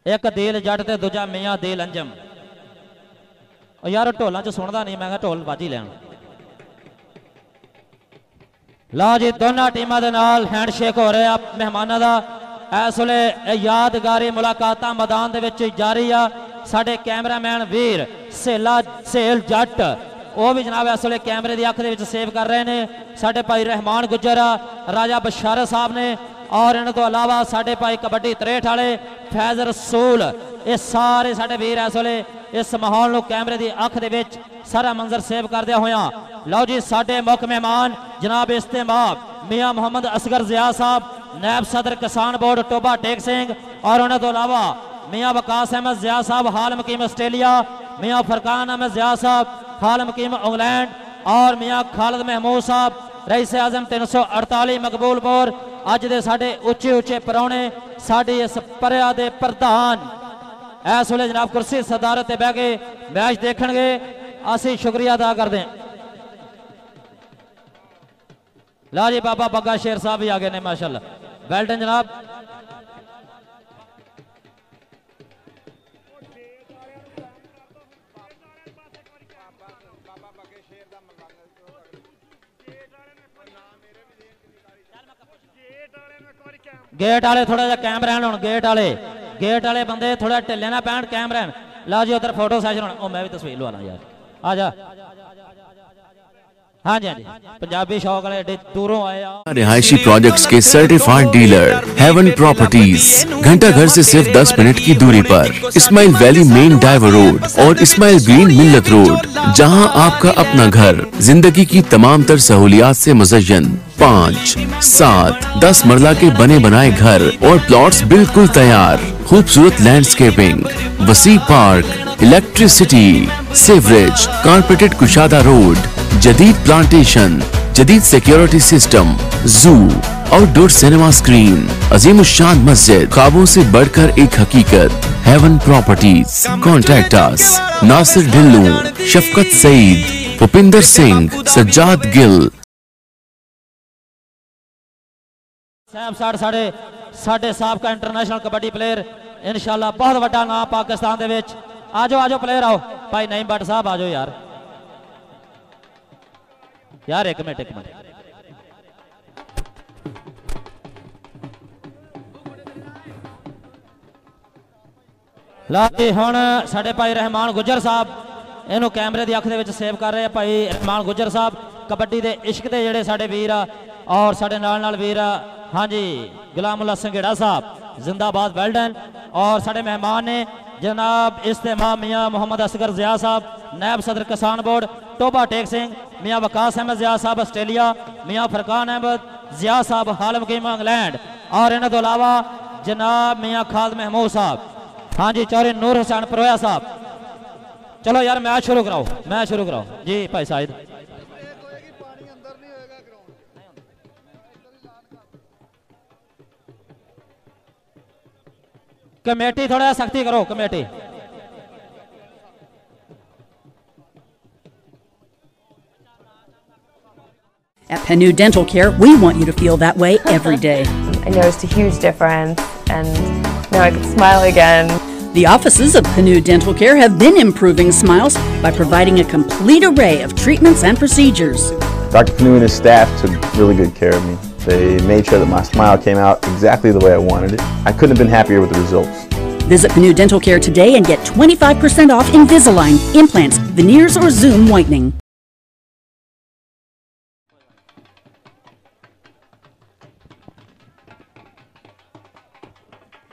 एक दिल जट ते दूजा मियाँ दिल अंजम। यार ढोलों च सुनता नहीं मैं ढोल बाजी लैन। लो जी दोनों टीमों के नाल हैंडशेक हो रहा मेहमानों का। इस वेले यादगारी मुलाकात मैदान दे विच जारी आ। साडे कैमरामैन वीर सेल जट वो भी जनाब इस वेले कैमरे की अख दे विच सेव कर रहे हैं। साडे भाई रहमान गुज्जर राजा बशारत साहब ने और इन्हों तो अलावा साडे भाई कबड्डी 63 वाले फैज रसूल, ये सारे साडे वीर इस वेले इस माहौल को कैमरे की अख दे विच सारा मंजर सेव करदे होया। लो जी साडे मुख मेहमान जनाब इस्तेमाल मियाँ मोहम्मद असगर जिया साहब, नायब सदर किसान बोर्ड टोबा टेक सिंह और उन्होंने तो अलावा मियाँ वकास अहमद जिया साहब हाल मुकीम आस्ट्रेलिया, मियाँ फरकान अहमद ज़िया साहब, खालम कीम इंग्लैंड और मियाँ खालिद महमूद साहब रईस आजम 348 मकबूलपुर। अज दे साडे उच्चे उच्चे परौने साडी इस परिया दे प्रधान इस वेले जनाब कुर्सी सदारत ते बह के मैच देखणगे। असीं शुक्रिया अदा करदे हैं। ला जी बाबा बग्गा शेर साहब भी आ गए ने माशाल्लाह, वेल डन जनाब। गेट वाले थोड़ा जा कैम रहन हुण, गेट वाले बंदे थोड़ा ढिले ना पैण, कैम रहन। ला जी उधर फोटो सैशन हुण, ओ मैं भी तस्वीर लवाना यार, आ जा। हाँ जी हाँ जी, पंजाबी शौक वाले एडे दूरों आए। रिहायशी प्रोजेक्ट्स के सर्टिफाइड डीलर हेवन प्रॉपर्टीज, घंटा घर से सिर्फ 10 मिनट की दूरी पर, इस्माइल वैली मेन डाइवर रोड और इस्माइल ग्रीन मिल्लत रोड, जहां आपका अपना घर जिंदगी की तमाम तर सहूलियात से मुज़य्यन। 5, 7, 10 मरला के बने बनाए घर और प्लॉट्स बिल्कुल तैयार, खूबसूरत लैंडस्केपिंग, वसी पार्क, इलेक्ट्रिसिटी, सीवरेज, कारपेटेड कुशादा रोड, जदीद प्लांटेशन, जदीद security system, zoo, outdoor cinema screen, अजीम शान मस्जिद, ख्वाबों से बढ़कर एक हकीकत। Haven Properties, contact us. Nasir Dhillu, Shafqat Saeed, Bhupinder Singh, Sajjad Gill. साढ़े साबका इंटरनेशनल कबड्डी प्लेयर, इंशाल्लाह बहुत बड़ा नाम पाकिस्तान दे विच। आजो आजो प्लेयर आओ, भाई नईम भट्ट साहब आजो यार एक मिनट ला जी। हुण साडे भाई रहमान गुजर साहब इनू कैमरे की अख दे विच सेव कर रहे हैं। भाई रहमान गुजर साहब कबड्डी के इश्क के जेडे साडे वीर आ और साडे नाल वीर आ, हाँ जी, गुलामुल्ला संघेड़ा साहब जिंदाबाद, वेल डन। और साडे मेहमान ने जनाब इस्तेमाल मियाँ मोहम्मद असगर ज़िया साहब, नायब सदर किसान बोर्ड टोबा टेक सिंह, मियाँ वकास अहमद ज़िया साहब ऑस्ट्रेलिया, मियाँ फरकान अहमद ज़िया साहब हालम कीमा इंग्लैंड और इन्हों तो अलावा जनाब मियाँ खालिद महमूद साहब, हाँ जी, चौधरी नूर हुसैन परोया साहब। चलो यार मैच शुरू कराओ जी भाई साहिद। कमेटी थोड़ा सख्ती करो committee. At Penu Dental Care, we want you to feel that way every day. I noticed a huge difference, and now I can smile again. The offices of Penu Dental Care have been improving smiles by providing a complete array of treatments and procedures. Dr. Penu and his staff took really good care of me. They made sure that my smile came out exactly the way I wanted it. I couldn't have been happier with the results. Visit Penu Dental Care today and get 25% off Invisalign, implants, veneers, or Zoom whitening.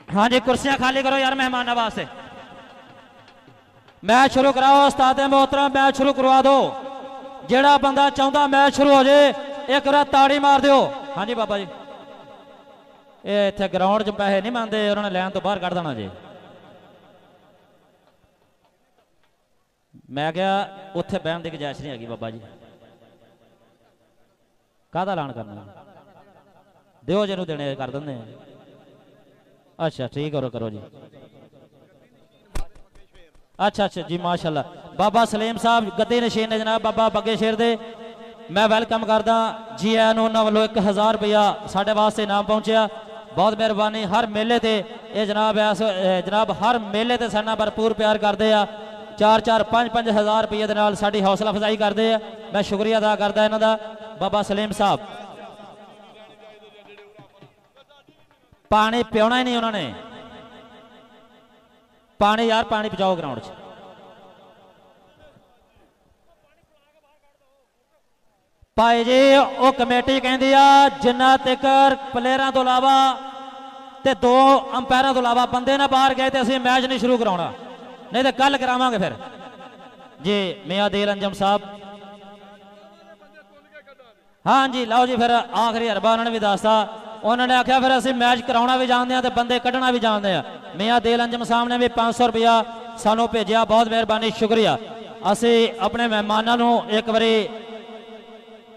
हाँ जी, कुर्सियां खाली करो यार मेहमान वास्ते। Match शुरू कराओ उस्ताद मोहतरम, मैच शुरू करवा दो। जेड़ा बंदा चाहता मैच शुरू हो जाए एक बार ताड़ी मार दियो। हाँ जी बाबा जी, ये इत्थे ग्राउंड च पैसे नहीं मानते, उन्होंने लैन तो बाहर कढ़ देना जी। मैं क्या उत्थे बहन की गुजाइश नहीं हैगी बाबा जी, काहदा ऐलान करना, दियो जिन्हों देने कर देंगे। अच्छा ठीक करो जी। अच्छा जी माशाल्लाह। बाबा सलीम साहब गद्दी नशीन ने जनाब बाबा बग्गे शेर दे, मैं वेलकम करदा जी। उन्होंने वालों 1000 रुपया साढ़े वास्ते इनाम पहुंचा, बहुत मेहरबानी। हर मेले ते ये जनाब हर मेले ते साडा भरपूर प्यार करते हैं। 4-4, 5-5 हज़ार रुपये के नाल साडी हौसला अफजाई करते हैं। मैं शुक्रिया अदा करदा इन्हां दा बाबा सलीम साहब। पानी पियाना ही नहीं उन्होंने, पानी यार पानी पहुंचाओ ग्राउंड च। भाई जी वो कमेटी कहती आ जिन्ना तकर प्लेयरों तो इलावा ते 2 अंपायरों तो इलावा बंदे ना बाहर गए तो असं मैच नहीं शुरू कराना, नहीं तो कल करावांगे फिर जी। मियां दिल अंजम साहब, हाँ जी लाओ जी। फिर आखिरी हरबा उन्होंने भी दसता, उन्होंने आख्या फिर असं मैच कराना भी जानते हैं तो बंदे कढ़ना भी जानते हैं। मियां दिल अंजम साहब ने भी 500 रुपया सानू भेजिया, बहुत मेहरबानी, शुक्रिया। असी अपने मेहमानों नू एक बारी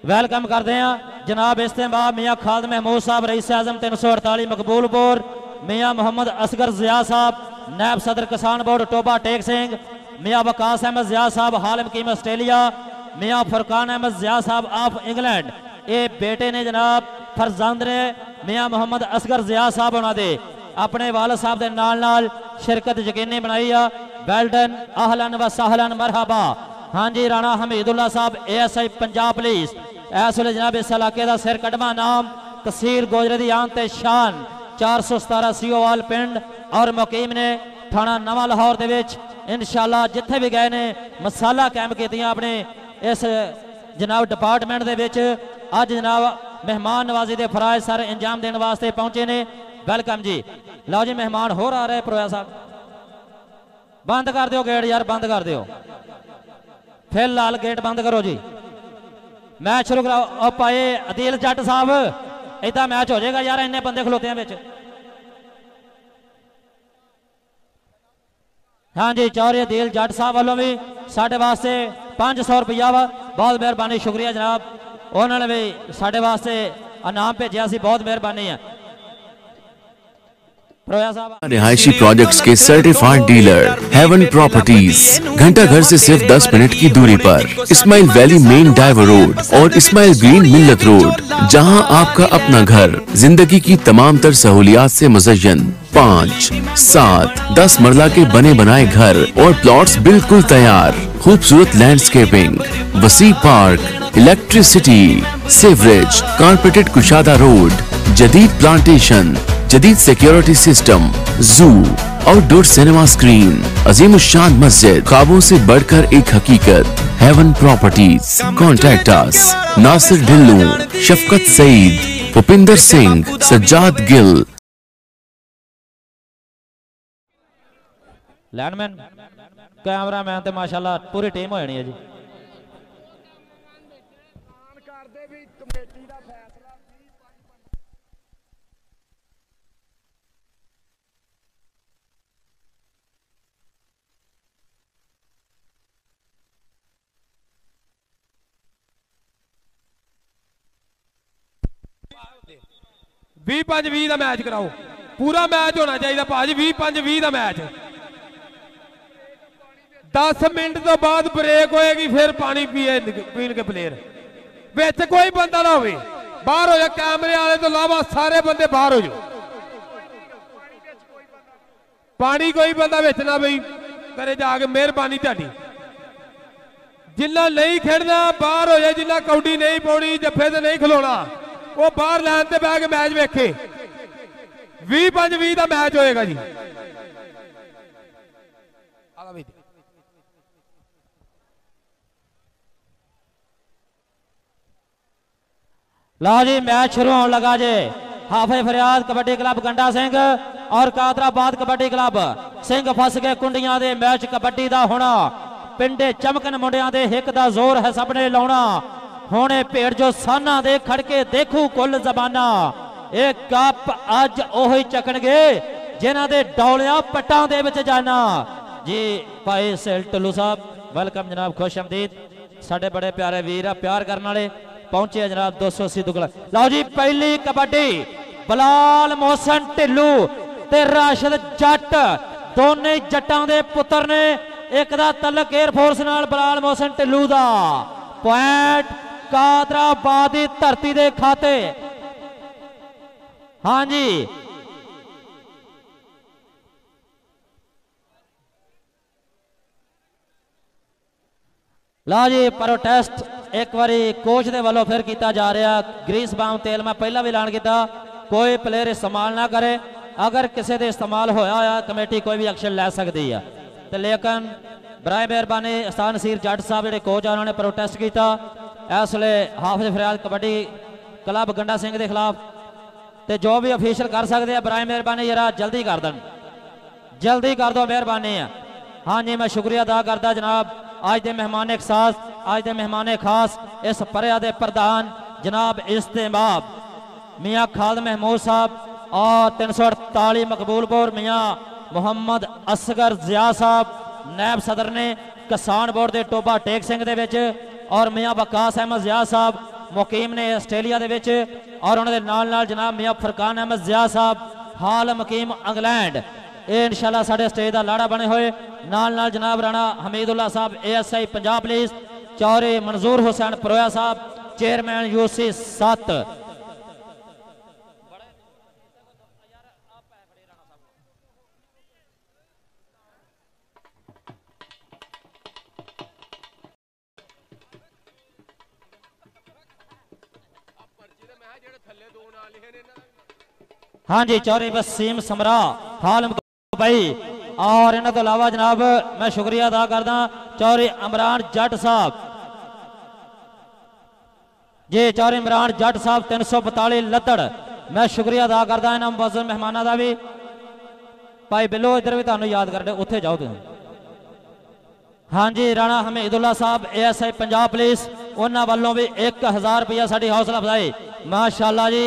वेलकम करते हैं। जनाब इस तो बाद मियाँ खालिद महमूद साहब रईस आजम 348 मकबूलपुर, मियाँ मोहम्मद असगर ज़िया साहब नायब सदर किसान बोर्ड टोबा टेक सिंह, मियाँ वकास अहमद ज़िया साहब हालिम कीम आस्ट्रेलिया, मियाँ फुरकान अहमद ज़िया साहब ऑफ इंग्लैंड, ये बेटे ने जनाब फरजंद ने मियाँ मोहम्मद असगर ज़िया साहब उन्होंने अपने वालद साहब के नाल शिरकत यकीनी बनाई आ। वेल्डन, आहलन व सहलन, मरहबा। हाँ जी, राणा हमीदुल्ला साहब ASI पंजाब पुलिस इस वे जनाब इस इलाके का सिर कड़मा नाम तहसील गोजरे की आन ते शान 417 सीओवाल पिंड और मुकीम ने थाना नवा लाहौर दे विच इंशाअल्लाह जिथे भी गए ने मसाला कैंप कीतियां अपने इस जनाब डिपार्टमेंट दे विच। अज जनाब मेहमान नवाजी के फराज सर अंजाम देने वास्ते पहुंचे ने। वेलकम जी। लो जी मेहमान होर आ रहे प्रोया साहब, बंद कर दो गेट यार, बंद कर दो, फिलहाल गेट बंद करो जी। मैच शुरू कराओ। पाए अदील जट साहब, इदा मैच हो जाएगा यार, इन्ने बंदे खलोते हैं बिच। हाँ जी, चौधरी अदील जट साहब वालों भी साढ़े वास्ते 500 रुपया वा, बहुत मेहरबानी, शुक्रिया जनाब। उन्होंने भी साढ़े वास्ते इनाम भेजा सी, बहुत मेहरबानी है। रिहायशी प्रोजेक्ट्स के सर्टिफाइड डीलर हेवन प्रॉपर्टीज, घंटा घर से सिर्फ 10 मिनट की दूरी पर इस्माइल वैली मेन डाइवर रोड और इस्माइल ग्रीन मिल्लत रोड, जहां आपका अपना घर जिंदगी की तमाम तर सहूलियात से मुज़य्यन। 5, 7, 10 मरला के बने बनाए घर और प्लॉट्स बिल्कुल तैयार, खूबसूरत लैंडस्केपिंग, वसी पार्क, इलेक्ट्रिसिटी, सीवरेज, कारपेटेड कुशादा रोड, जदीद प्लांटेशन, जदीद security system, zoo, outdoor cinema screen, अजीमुशान मस्जिद, ख्वाबों से बढ़कर एक हकीकत। Haven Properties, contact us. Nasir Dhillu, Shafqat Saeed, Bhupinder Singh, Sajjad Gill. लैंडमैन, कैमरामैन तो माशाल्लाह पूरी टीम हो जानी है जी। भी 5-20 का मैच कराओ, पूरा मैच होना चाहिए भाजी। 20-5-20 का मैच, 10 मिनट तो बाद ब्रेक होएगी, फिर पानी पीन के प्लेयर बिच कोई बंदा ना हो, बाहर हो जाए। कैमरे वाले तो इलावा सारे बंदे बाहर हो जाओ। पानी कोई बंदा बिच ना बई करे जाके, मेहरबानी ताड़ी। जिन्ना नहीं खेडना बाहर हो जाए, जिन्ना कौडी नहीं पाउनी, जफे ते नहीं खलोना, वो बाहर लाइन ते बह के मैच वेखे। 20-5-20 का मैच होएगा जी। लो जी मैच शुरू होने लगा जे। हाफे फरियाद कबड्डी क्लब गंडा सिंह और कादराबाद कबड्डी क्लब सिंह फस गए कुंडियां दे मैच कबड्डी दा होना। पिंडे चमकन मुंडियां दे हिक दा जोर है सबने लाउना। होने भेड़ जो साना दे खड़के देखू कुल जबाना। एक कप अज ओही चकणगे जिन्हां दे डौलियां पट्टां दे विच जाना जी। भाई सेल टुल्लू साहब वेलकम जनाब, खुश आमदीद। साडे बड़े प्यारे वीर प्यार करने वाले पहुंचे जनाब 280 दुगला। लो जी पहली कबड्डी बलाल मोहसन ढिल्लू ते राशिद जट, दोने जट्टां दे पुत्र ने। एक दा तलक एयरफोर्स नाल बलाल मोहसन ढिल्लू दा। पॉइंट कादराबाद की धरती दे खाते। हाँ जी ला जी प्रोटेस्ट एक बारी कोच दे वालों फिर किया जा रहा। ग्रीस बाम तेल मैं पहला भी ऐलान किया, कोई प्लेयर इस्तेमाल ना करे। अगर किसी के इस्तेमाल होया कमेटी कोई भी एक्शन ले सकती है। तो लेकिन बराए मेहरबानी उस्ताद नसीर जट साहब जो कोच है उन्होंने प्रोटेस्ट किया इस वे हाफिज फरियाद कबड्डी क्लब गंडा सिंह के खिलाफ। तो जो भी ऑफिशियल कर सकते हैं बराए मेहरबानी जरा जल्दी कर दें, जल्दी कर दो, मेहरबानी है। हाँ जी मैं शुक्रिया अदा करता जनाब आज के मेहमान खास, आज के मेहमान खास इस परिया के प्रधान जनाब इस्तेमाब मियाँ खालिद महमूद साहब और 348 मकबूलपुर मियाँ मोहम्मद असगर ज़िया साहब नायब सदर ने किसान बोर्ड के टोबा टेक सिंह दे विच और मियाँ बकास अहमद जिया साहब मुकीम ने आस्ट्रेलिया दे विच और उन्होंने नाल नाल जनाब मियाँ फरकान अहमद जिया साहब हाल मुकीम इंग्लैंड ये इंशाल्लाह साढ़े स्टेज का लाड़ा बने हुए नाल नाल जनाब राणा हमीदुल्ला साहब ASI पंजाब पुलिस चौरे मंजूर हुसैन परोया साहब चेयरमैन UC 7 हाँ जी चौरे वसीम समरा हाल भाई और इन्हों तो अलावा जनाब मैं शुक्रिया अदा करदा चौरे इमरान जट साहब जी चौरे इमरान जट साहब 342 लत्तड़ मैं शुक्रिया अदा करदा इन्होंने मुअज़्ज़ज़ मेहमानों का भी भाई बिलो इधर भी तुहानू याद करदे उत्थे जाओ तुम हाँ जी राणा हमीदुल्ला साहब ASI पंजाब पुलिस उन्होंने वालों भी 1000 रुपया साड़ी हौसला अफजाई माशाअल्लाह जी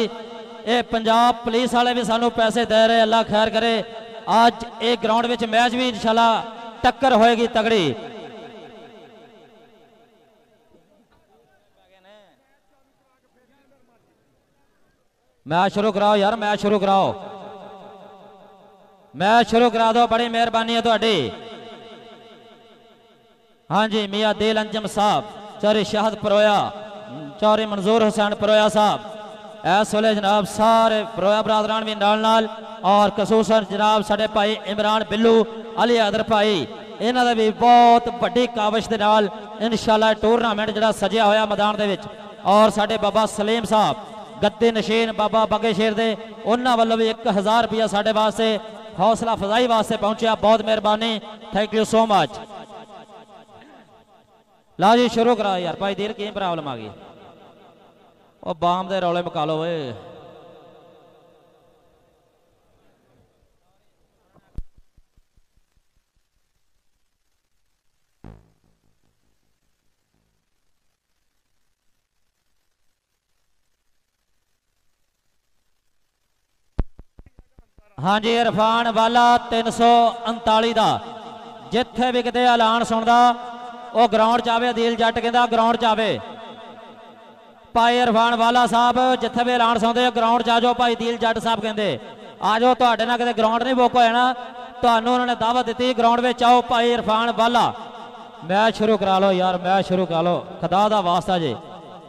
ये पंजाब पुलिस वाले भी सानू पैसे दे रहे अल्लाह खैर करे आज एक ग्राउंड में मैच भी इंशाल्लाह टक्कर होएगी तगड़ी मैच शुरू कराओ यार मैच शुरू कराओ मैच शुरू करा दो बड़ी मेहरबानी है तुहाडी हाँ जी मियाँ दिल अंजम साहब चौरे शाहद परोया चौरे मंजूर हुसैन परोया साहब इस वेले जनाब सारे परोया बरादरान भी नाल नाल और खसूसन जनाब साडे भाई इमरान बिल्लू अली हैदर भाई इन्हां दा भी बहुत वड्डी काविश दे नाल इंशाल्लाह टूरनामेंट जिहड़ा सजिया होया मैदान दे विच और साडे बाबा सलीम साहब गद्दे नशीन बाबा बागे शेर दे उन्हां वल्लों भी 1000 रुपया साडे वास्ते हौसला अफजाई वास्ते पहुंचा बहुत मेहरबानी थैंक यू सो मच ला जी शुरू करा यार भाई देर की प्रॉब्लम आ गई और बाम दे रौले मुका लो वे हाँ जी इरफान वाला 339 का जिथे भी किते ऐलान सुनता वो ग्राउंड च आवे दिल जट कहता ग्राउंड च आवे भाई इरफान वाला साहब जिथे भी ऐलान सुनते ग्राउंड च आ जाओ भाई दिल जट साहब कहते आ जाओ तुहाडे नाल किते ग्राउंड नहीं बुक होया ना तुहानू उन्होंने दावत दी ग्राउंड में आओ भाई इरफान वाला मैच शुरू करा लो यार मैच शुरू करा लो खुदा दा वास्ता जी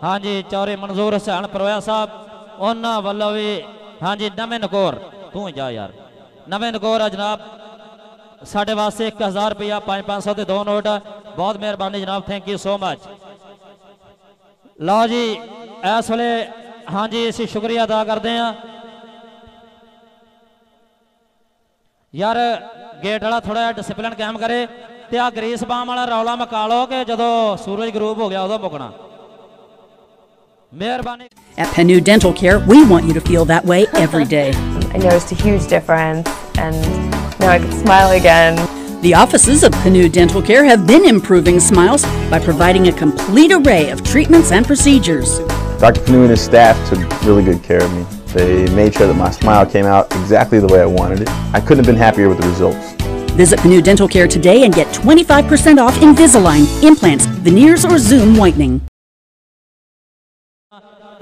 हाँ जी चौरे मंजूर हुसैन परोया साहब उन्होंने वालों भी हाँ जी नवे नकोर तू ही जा यार नवे नकोर जनाब साढ़े वास्ते 1000 रुपया 500 के 2 नोट बहुत मेहरबानी जनाब थैंक यू सो मच लो जी इस वेले हाँ जी इसी शुक्रिया अदा करते हैं यार गेट वाला थोड़ा डिसिप्लिन कायम करे ते आ ग्रीस बाम वाला रौला मका लो कि जदों सूरज गरूब हो गया उदों मुकना मेहरबानी At Penu Dental Care, we want you to feel that way every day. I noticed a huge difference, and now I can smile again. The offices of Penu Dental Care have been improving smiles by providing a complete array of treatments and procedures. Dr. Penu and his staff took really good care of me. They made sure that my smile came out exactly the way I wanted it. I couldn't have been happier with the results. Visit Penu Dental Care today and get 25% off Invisalign, implants, veneers, or Zoom whitening.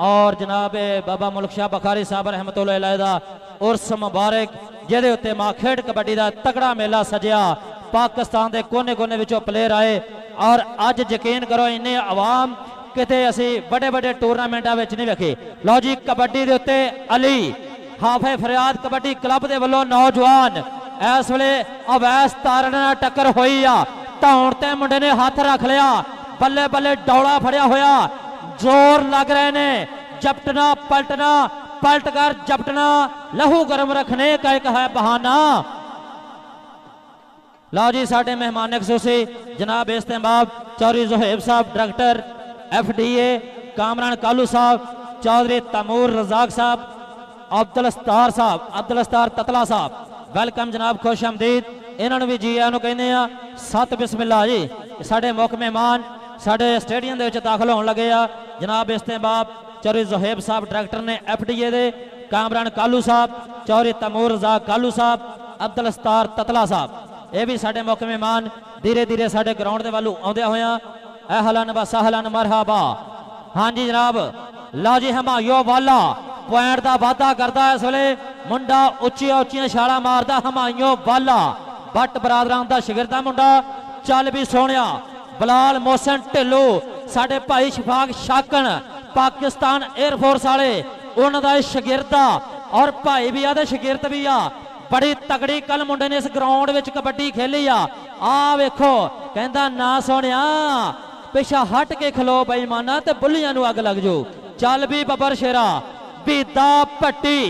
और जनाब बाबा मुल्क शाह बखारी साहब रहमतुल्लाह अलैह दा उर्स मुबारक जिहदे उत्ते माखेड़ कबड्डी दा तगड़ा मेला सजिया पाकिस्तान के कोने कोने विचों प्लेयर आए और अज यकीन करो इन्ने आवाम किते असी बड़े बड़े टूरनामेंटा विच नहीं वेखे लो जी कबड्डी दे उत्ते अली हाफे फरियाद कबड्डी क्लब दे वल्लों नौजवान इस वेले अवैस तारण नाल टक्कर होई आ धौण ते मुंडे ने हथ रख लिया बल्ले बल्ले डौला फड़िया होया जोर लग रहे ने जपटना पलट कर जपटना लहू गर्म रखने का एक है बहाना लो जी साडे मेहमान खसूसी जनाब इस्तेमाब चौधरी ज़ुहैब साहब डायरेक्टर FDA कामरान कालू साहब चौधरी तैमूर रजाक साहब अब्दुल अस्तार ततला साहब वेलकम जनाब खुश आमदीद इन्होंने भी जी आनू कहने सत बिस्मिल्लाह जी साडे मुख मेहमान साडे स्टेडियम दे विच दाखल होने लगे जनाब इस्तेमाब चौधरी ज़ुहैब साहब डायरेक्टर ने FDA दे कामरान कालू साहब चौधरी तैमूर रजाक कालू साहब अब्दुल अस्तार ततला साहब ये भी साडे मुख मेहमान धीरे धीरे साडे ग्राउंड के वालों आउंदे होया अहलन व सहलन मरहबा। हाँ जी जनाब, लो जी हमायो वाला पॉइंट का वाधा करता है इस वे मुंडा उच्चिया उच्चिया छाला मारदा हमायो वाला बट बरादरां दा शिगिरदा मुंडा। चल भी सोहणिया बलाल मोहसिन ढिल्लो साडे भाई शफाक शाकन पाकिस्तान एयरफोर्स वाले उन्हां दा शिगिरदा और भाई भी आ शिगिरद भी आ। बड़ी तगड़ी कल मुंडे ने इस ग्राउंड विच कबड्डी खेली आ वेखो कहंदा ना सोहणिया पिछा हट के खलो बेईमाना ते बुल्लियां नूं अग लग जाओ। चल भी बबर शेरा बीदा भट्टी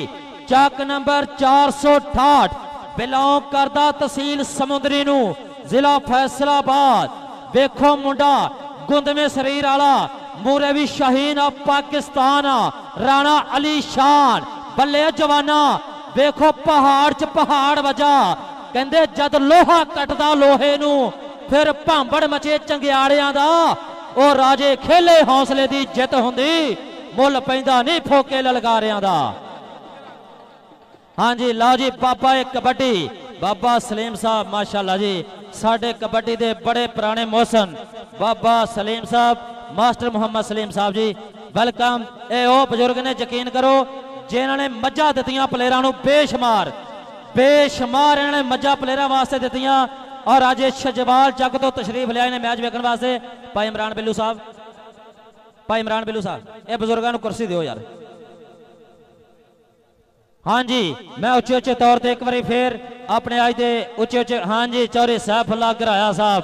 चक नंबर 468 बिलोंग करदा तहसील समुंदरी नूं जिला फैसलाबाद। वेखो मुंडा गुंदवे शरीर वाला मूरे भी शाहीन आ पाकिस्तान राणा अली शान बल्ले जवाना। वेखो पहाड़ च पहाड़ वजा कहंदे जद लोहा कटदा लोहे नूं फिर भांबड़ मचे चंगियाड़ियां दा ओ राजे खेले हौसले दी जित हुंदी मुल पैंदा नहीं फोके ललकारियां दा। हाँ जी लो जी बाबा एक कबड्डी बाबा सलीम साहब माशाअल्लाह जी साडे कबड्डी दे बड़े पुराने मोहसन बाबा सलीम साहब मास्टर मोहम्मद सलीम साहब जी वेलकम। ए ओ बजुर्ग ने यकीन करो जिन्होंने मज्जा दित्तियां प्लेयरां नूं बेशुमार बेशुमार इन्होंने मज्जा प्लेयरां वास्ते दित्तियां और अज शजवाल जग तो तशरीफ लिया इन्हें मैच वेखण वास्ते। भाई इमरान बिल्लू साहब भाई इमरान बिल्लू साहब ये बुजुर्गों को कुर्सी दिओ यार। हाँ जी मैं उच्चे उच्चे तौर पर एक बार फिर अपने अज के उच्चे उच्चे हाँ जी चौधरी सैफुल्ला घराया साहब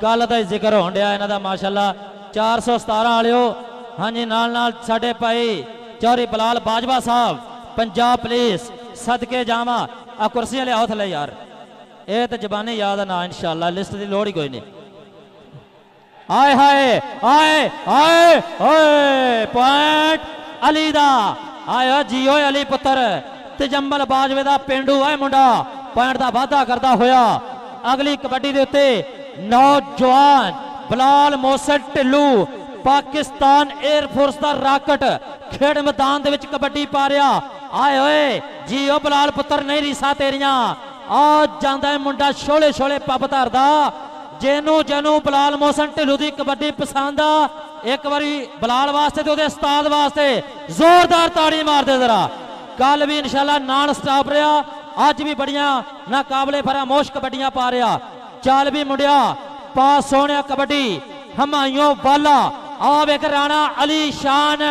कल का जिक्र होण दिया इन्हां दा माशाअल्लाह 417 वालिओ। हाँ जी नाल नाल साडे भाई चौधरी बलाल बाजवा साहब पंजाब पुलिस सदके जावा आ कुर्सियां लियाओ थले यार ये तो जबानी याद ना इंशाअल्लाह लिस्ट की लोड़ ही कोई नहीं। आए हाय आए आए ओए पॉइंट अली दा आया जी ओए अली पुत्र तजम्मल बाजवे दा पेंडू है मुंडा पॉइंट का वाधा करता होया। अगली कबड्डी दे उत्ते नौजवान बलाल मोहसिन ढिल्लू पाकिस्तान एयरफोर्स का राकट खेड मैदान दे विच कबड्डी पा रहा। आए ओए जी ओ बलाल पुत्र नहीं रीसा तेरियां आ जांदा है मुंडा छोले छोले पब धरदा जेनू जेनू बलाल मोहसिन ढिल्लू की कबड्डी पसंद आ एक बारी बलाल वास्ते ते उहदे उस्ताद वास्ते जोरदार ताड़ी मार दे जरा। कल भी इंशाल्लाह नान स्टॉप रहा अज भी बड़ियां नाकाबले फरामोश कबड्डियां पा रहा। चल भी मुंडिया पास सोहणिया कबड्डी हमायूं वाला आ वेख राणा अली शान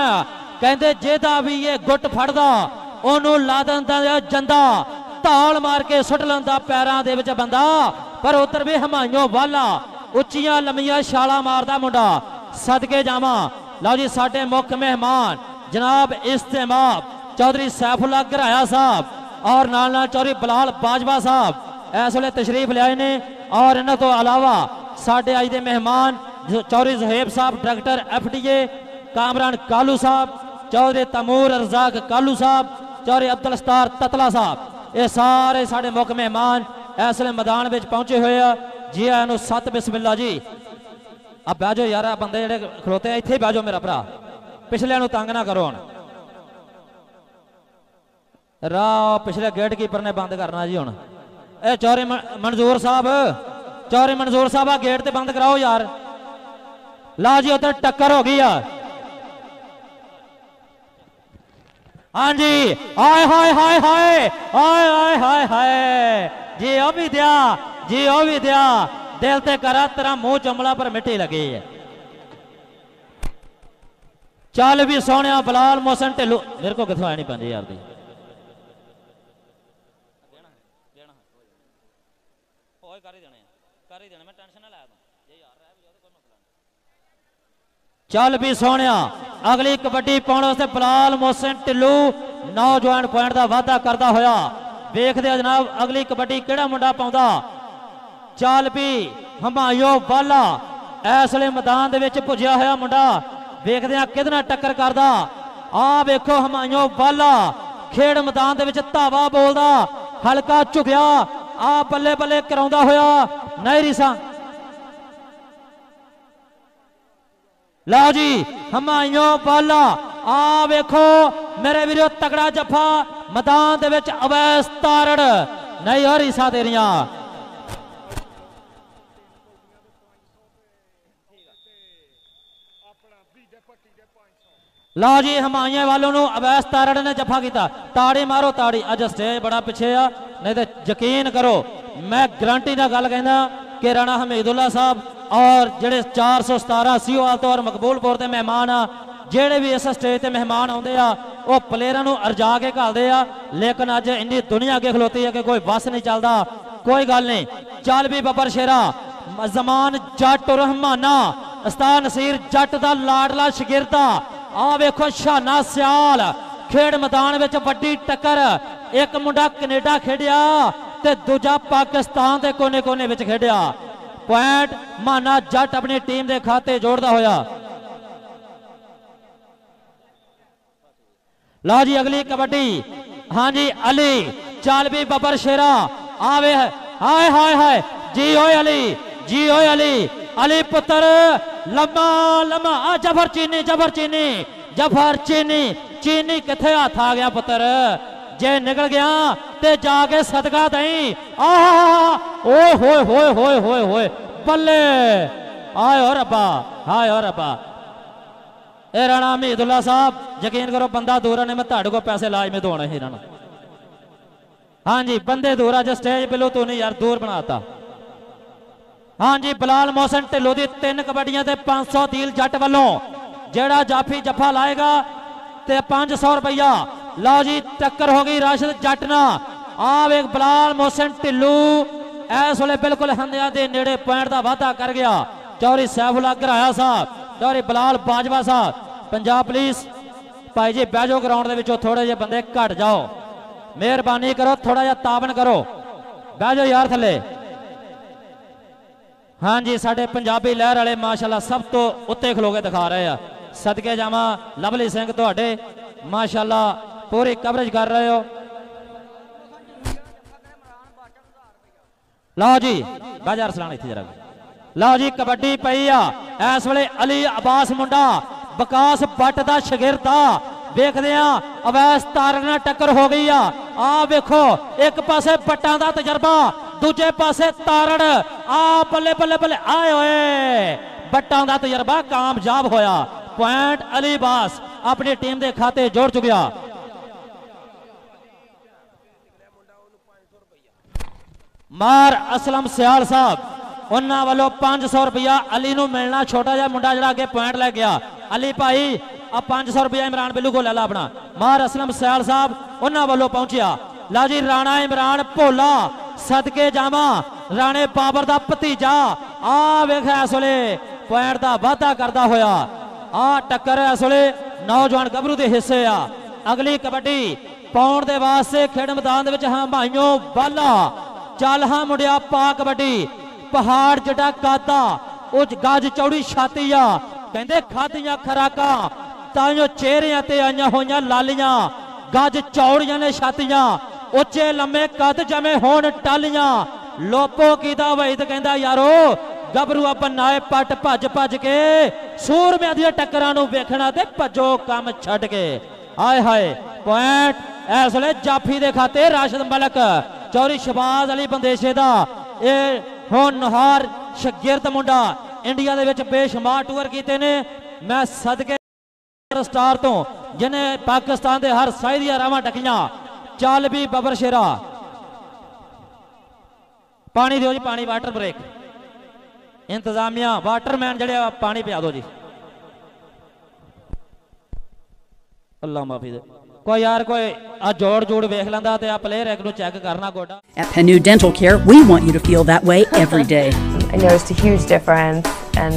कहंदे जेदा भी ये गुट फड़दा ओनू ला दिंदा जंदा ताल मार के सुट लंदा पैरां दे विच बंदा पर उधर भी हमायूं वाला उच्चियां लंबियां छालां मारदा मुंडा सदके जावा। लो जी साडे मुख मेहमान जनाब इस्तेमाब चौधरी सैफुल्ला घराया साहब और नाल नाल चौधरी बलाल बाजवा साहब इस वेले तशरीफ लियाए ने और इन्हां तो अलावा साडे अज दे मेहमान चौधरी ज़ुहैब साहब डायरेक्टर FDA कामरान कालू साहब चौधरी तमूर रजाक कालू साहब चौधरी अब्दुल सत्तार ततला साहब ये सारे साडे मुख मेहमान इस वेले मैदान में पहुंचे हुए आ। जी आया सत बिस्मिल्ला जी अब बह जाओ यार बंदे जेडे खलोते इत्थे बह जाओ मेरा भरा पिछले तंग ना करो। हुण राह पिछले गेट कीपर ने बंद करना जी। हुण ए चौधरी मंजूर साहब आ गेट ते बंद कराओ यार। ला जी उधर टक्कर हो गई है। हाँ जी हाय हाय हाय हाय हाय हाय हाय हाय जी ओ भी दिया जी ओ भी दिया दिल ते करा तेरा मुंह चमड़ा पर मिट्टी लगी है। चल भी सोने बलाल मोहसिन ढिल्लू मेरे को कितों आया नहीं पाती यार दी चल भी सोने अगली कबड्डी पाने वास्ते बलाल मोहसिन ढिल्लू नौजवान पॉइंट का वाधा करता होया। वेखदे जनाब अगली कबड्डी केड़ा मुंडा पाउंदा। चल भी हमायूं वाला इस वेले मैदान दे विच पुज्या होया मुंडा वेखदे किहदे नाल टक्कर करदा। आ वेखो हमायूं वाला खेड मैदान दे विच धावा बोलदा हल्का झुकिया आ बल्ले बल्ले कराउंदा होया नहीं रिसा। लो जी हमायूं वाला आ वेखो मेरे वीरो तगड़ा जफा मैदान दे विच अवैस तारड़ नहीं हो रिसा तेरियां लो जी हमाइया वालों ਨੂੰ ਅਵੈਸ ਤਾਰੜ ਨੇ ਜਫਾ ਕੀਤਾ ਤਾੜੀ ਮਾਰੋ ਤਾੜੀ ਅੱਜ ਸਟੇਜ ਬੜਾ ਪਿੱਛੇ ਆ नहीं तो यकीन करो मैं गारंटी ना गल कहना कि राणा हमीदुल्ला साहब और जेडे 417 सीओआल तो और मकबूलपुर के मेहमान आ जेडे भी इस स्टेज ते मेहमान आउंदे आ वो प्लेयरां नूं अरजा के घलदे आ लेकिन अज इन्नी दुनिया अगे खलोती है कि कोई बस नहीं चलता कोई गल नहीं चल भी बब्बर शेरा जमान जट रहमाना उस्ताद नसीर जट दा लाडला शागिर्द आ वेखो शाना सियाल खेड मैदान विच वड्डी टक्कर एक मुंडा कनेडा खेडिया ते दूजा पाकिस्तान के कोने कोने विच खेडिया पॉइंट माना जट अपनी टीम के खाते जोड़ता होया लो जी अगली कबड्डी हाँ जी अली चल भी बब्बर शेरा आवे हाय हाय हाय जी ओए अली जी ओए अली अली पुत्र लम्मा लम्मा आ जफर चीनी चीनी किथे हाथ आ गया पुत्र जे निकल गया ते जाके सदका दई ओए होए होए होए होए होए बल्ले आए हो रब्बा हाय हो रब्बा ए राणा हमीदुल्ला साहब यकीन करो बंदा दूर ने मैं तुहाडे को पैसे लाज में दोने ही राणा हाँ जी बंदे दूर अज स्टेज बिलो तू नहीं यार दूर बनाता हाँ जी बिलाल मोहसन ढिल्लों दी 3 कबड्डियां ते 500 दील जट वालों जेड़ा जाफी जफा लाएगा ते 500 रुपया लो जी टक्कर हो गई राशिद जट ना आ वेख बिलाल मोहसन ढिल्लू इस वेले बिल्कुल हंदिया के नेड़े पॉइंट का वाधा कर गया चौधरी सैफुल्ला घराया साहब चौधरी बिलाल बाजवा साहब पंजाब पुलिस भाई जी बैजो ग्राउंड के थोड़े जे बंदे घट जाओ मेहरबानी करो थोड़ा जा ताबन करो बैजो यार थले हाँ जी साडे पंजाबी लहर वाले माशाल्लाह सब तो उत्ते खलो के दिखा रहे हैं सदके जावा लवली सिंह तुहाडे माशाल्लाह पूरी कवरेज कर रहे हो लो जी बाजार सलाना इत्थे जरा लो जी कबड्डी पई आ इस वेले अली अब्बास मुंडा विकास भट्ट दा शागिर्द देखदे आ अवैस तारड़ नाल टक्कर हो गई आ वेखो एक पासे भट्टां दा तजर्बा दूजे पासे तारड़ आ बल्ले बल्ले बल्ले आए होए भट्टां दा तजर्बा कामयाब होया पॉइंट अली अब्बास अपनी टीम के खाते जोड़ चुकिया मार असलम सियाल साहब उन्होंने वालों 500 रुपया अली नूं मिलना छोटा जा मुंडा जरा अगे पॉइंट लै गया अली भाई अब 500 रुपया इमरान बिल्लू को लै ला अपना मार असलम सियाल साहब उन्होंने वालों पहुंचिया ला जी राणा इमरान भोला सदके जावा राणे बाबर दा भतीजा आ वेख इस वेले पॉइंट का वाधा करता होया आ टक्कर इस वेले नौजवान गभरू के हिस्से आ अगली कबड्डी पाउण दे वास्ते खेड मैदान दे विच हां भाइयों वाला चल हाँ मुंडिया पा कबड्डी पहाड़ जड़ा कादा उस गज चौड़ी छाती आ कहंदे खादियां खराकां ताइयों चेहरियां ते आईयां होईयां लालियां गज चौड़ियां ने छातियां उच्चे लम्मे कद जमे होण टालियां लोपो कीदा वहीद कहंदा यारो गभरू बनाए पट भज भज के सूरमियां दी टक्करां नूं वेखना ते भजो काम छड्ड के हाय हाय पॉइंट इस वेले जाफी दे खाते राशिद मलक चौधरी शहबाज अली बंदेशे दा ये होनहार शागिर्द मुंडा इंडिया दे विच बेशुमार टूर कीते ने मैं सदके स्टार तो जिन्हें पाकिस्तान दे हर साई दी रावां टकियां चल भी बबर शेरा पानी दिओ जी पानी वाटर ब्रेक इंतजामिया वाटरमैन जड़े पानी पिया दो जी अल्लाह माफी दे कोई यार कोई जोड़ जोड़ वेख लैंदा ते आ प्लेयर एक नु चेक करना गोडा At Penu Dental Care, we want you to feel that way every day. I noticed a huge difference, and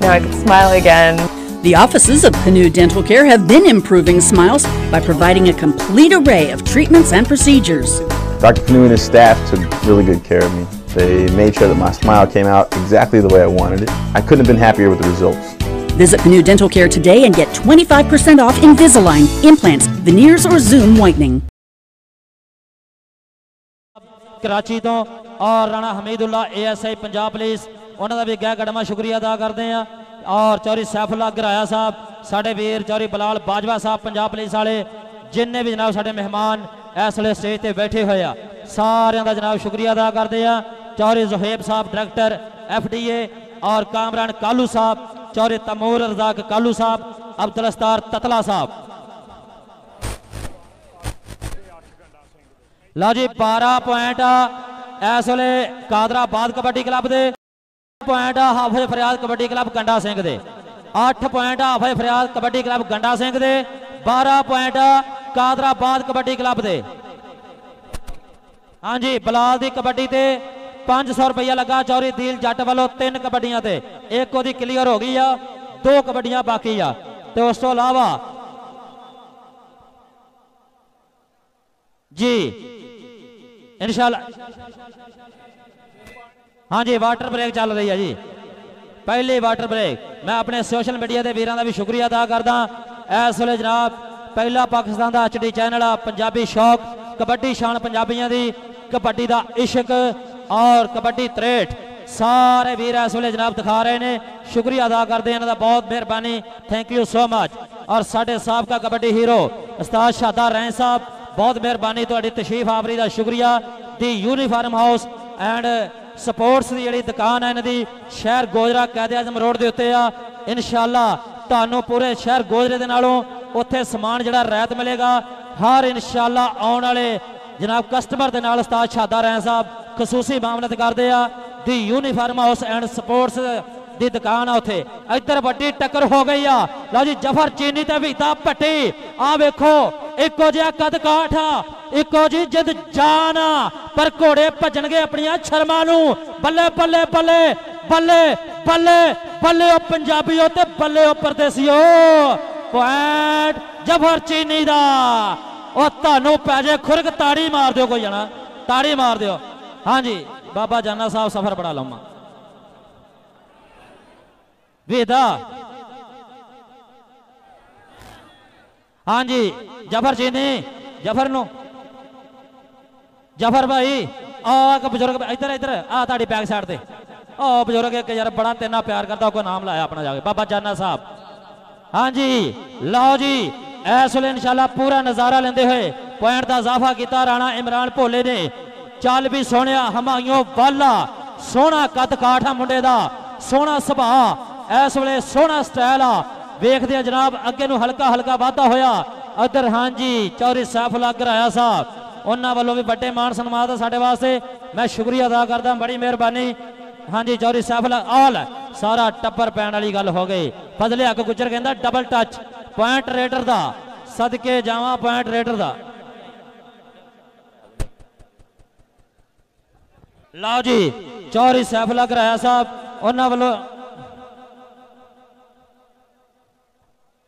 now I can smile again. The offices of Penu Dental Care have been improving smiles by providing a complete array of treatments and procedures. Dr. Penu and his staff took really good care of me. They made sure that my smile came out exactly the way I wanted it. I couldn't have been happier with the results. Visit Penu Dental Care today and get 25% off Invisalign, implants, veneers or Zoom whitening. Karachi तो और Rana Hamidullah ASI Punjab police उन्होंने भी गह गड़मा शुक्रिया अदा करते हैं और चौधरी सैफुल्ला घराया साहब साढ़े वीर चौधरी बिलाल बाजवा साहब पंजाब पुलिस वाले जिन्ने भी जनाब साढ़े मेहमान इस वेले स्टेज पर बैठे हुए आ सारियां दा जनाब शुक्रिया अदा करते हैं चौधरी ज़ुहैब साहब डायरेक्टर FDA और कामरान कालू साहब चौरे तमूर रजाक कालू साहब, अब्दुल अस्तार ततला साहब। लो जी 12 पॉइंट इस वे कादराबाद कबड्डी क्लब के पॉइंट हाफिज फरियाद कबड्डी क्लब गंडा सिंह दे, 8 पॉइंट हाफिज फरियाद कबड्डी क्लब गंडा सिंह दे, 12 पॉइंट कादराबाद कबड्डी क्लब दे। हाँ जी बलाल दी कबड्डी ते 500 रुपया लगा चौरी दिल जट वालों 3 कबड्डियां ते, एक ओदी क्लीयर हो गई आ, 2 कबड्डियां बाकी आ। ते उस तो इलावा जी इंशाल्लाह हाँ जी वाटर ब्रेक चल रही है जी, पहली वाटर ब्रेक। मैं अपने सोशल मीडिया के वीरों का भी शुक्रिया अदा करदा। इस वे जनाब पहला पाकिस्तान का HD चैनल आ पंजाबी शौक, कबड्डी शान पंजाबियों की, कबड्डी का इश्क और कबड्डी 63 सारे वीर इस वे जनाब दिखा रहे हैं। शुक्रिया अदा करते हैं इन्हों बहुत मेहरबानी, थैंक यू सो मच। और साढ़े साबका कबड्डी हीरो उस्ताद शादा रैन साहब बहुत मेहरबानी, तुहाडी तशरीफ आवरी का शुक्रिया। दी यूनीफार्म हाउस एंड स्पोर्ट्स की जी दुकान है इन्होंने शहर गोजरा कैद आजम रोड के उत्ते आ। इंशाअल्लाह तुहानू पूरे शहर गोजरे के नालों उत्थे समान जिहड़ा रैत मिलेगा। हर इंशाअल्लाह आने वाले जनाब कस्टमर के नाल उस्ताद शादा रैन साहब खसूसी मामलत करते हैं। दी यूनीफार्म हाउस एंड स्पोर्ट्स की दुकान आ उत्थे। इधर वड्डी टक्कर हो गई आ, लो जी जफर चीनी ते वीता भट्टी, आ वेखो इको जिहा कद काठ आ, इको जी जिद जान आ, पर घोड़े भजणगे अपनियां शर्मां नूं। बल्ले बल्ले बल्ले बल्ले बल्ले बल्ले ओ पंजाबीओ ते बल्ले ओ परदेसिओ। पॉइंट जफर चीनी दा, ओ तानू पै जे खुरक, ताड़ी मार दिओ कोई जना, ताड़ी मार दिओ। हाँ जी बाबा जाना साहब सफर बड़ा लम्मा वेदा। हाँ जी जफर चीनी, जफर नो जफर भाई आ बजुर्ग इधर इधर आ ताड़ी बैक साइड से ओ बजुर्ग एक यार बड़ा तेना प्यार करता, कोई नाम लाया अपना जाके बाबा जाना साहब। हाँ जी लो जी इस वे इंशाल्लाह पूरा नजारा लेंदे हुए पॉइंट का इजाफा किया राणा इमरान भोले ने। चल भी सोहणिया हमायूं वाला, सोहना कद काठ आ मुंडे दा, सोहना सुभाव, इस वे सोहना स्टाइल आ। वेखदे जनाब अगे नूं हल्का हल्का वाधा होया उधर। हाँ जी चौधरी सैफुल्लाह घराया साहब उन्होंने वालों भी बड़े मान सन्मान साडे वास्ते, मैं शुक्रिया अदा करदा, बड़ी मेहरबानी। हाँ जी चौधरी सैफुल्लाह आल सारा टब्बर पैण वाली गल हो गई। फजले हक गुजर कहंदा डबल टच पॉइंट रेडर दा, सदके जावां पॉइंट रेडर दा। लो जी चौधरी सैफुल्लाह घराया साहब उन्होंने वालों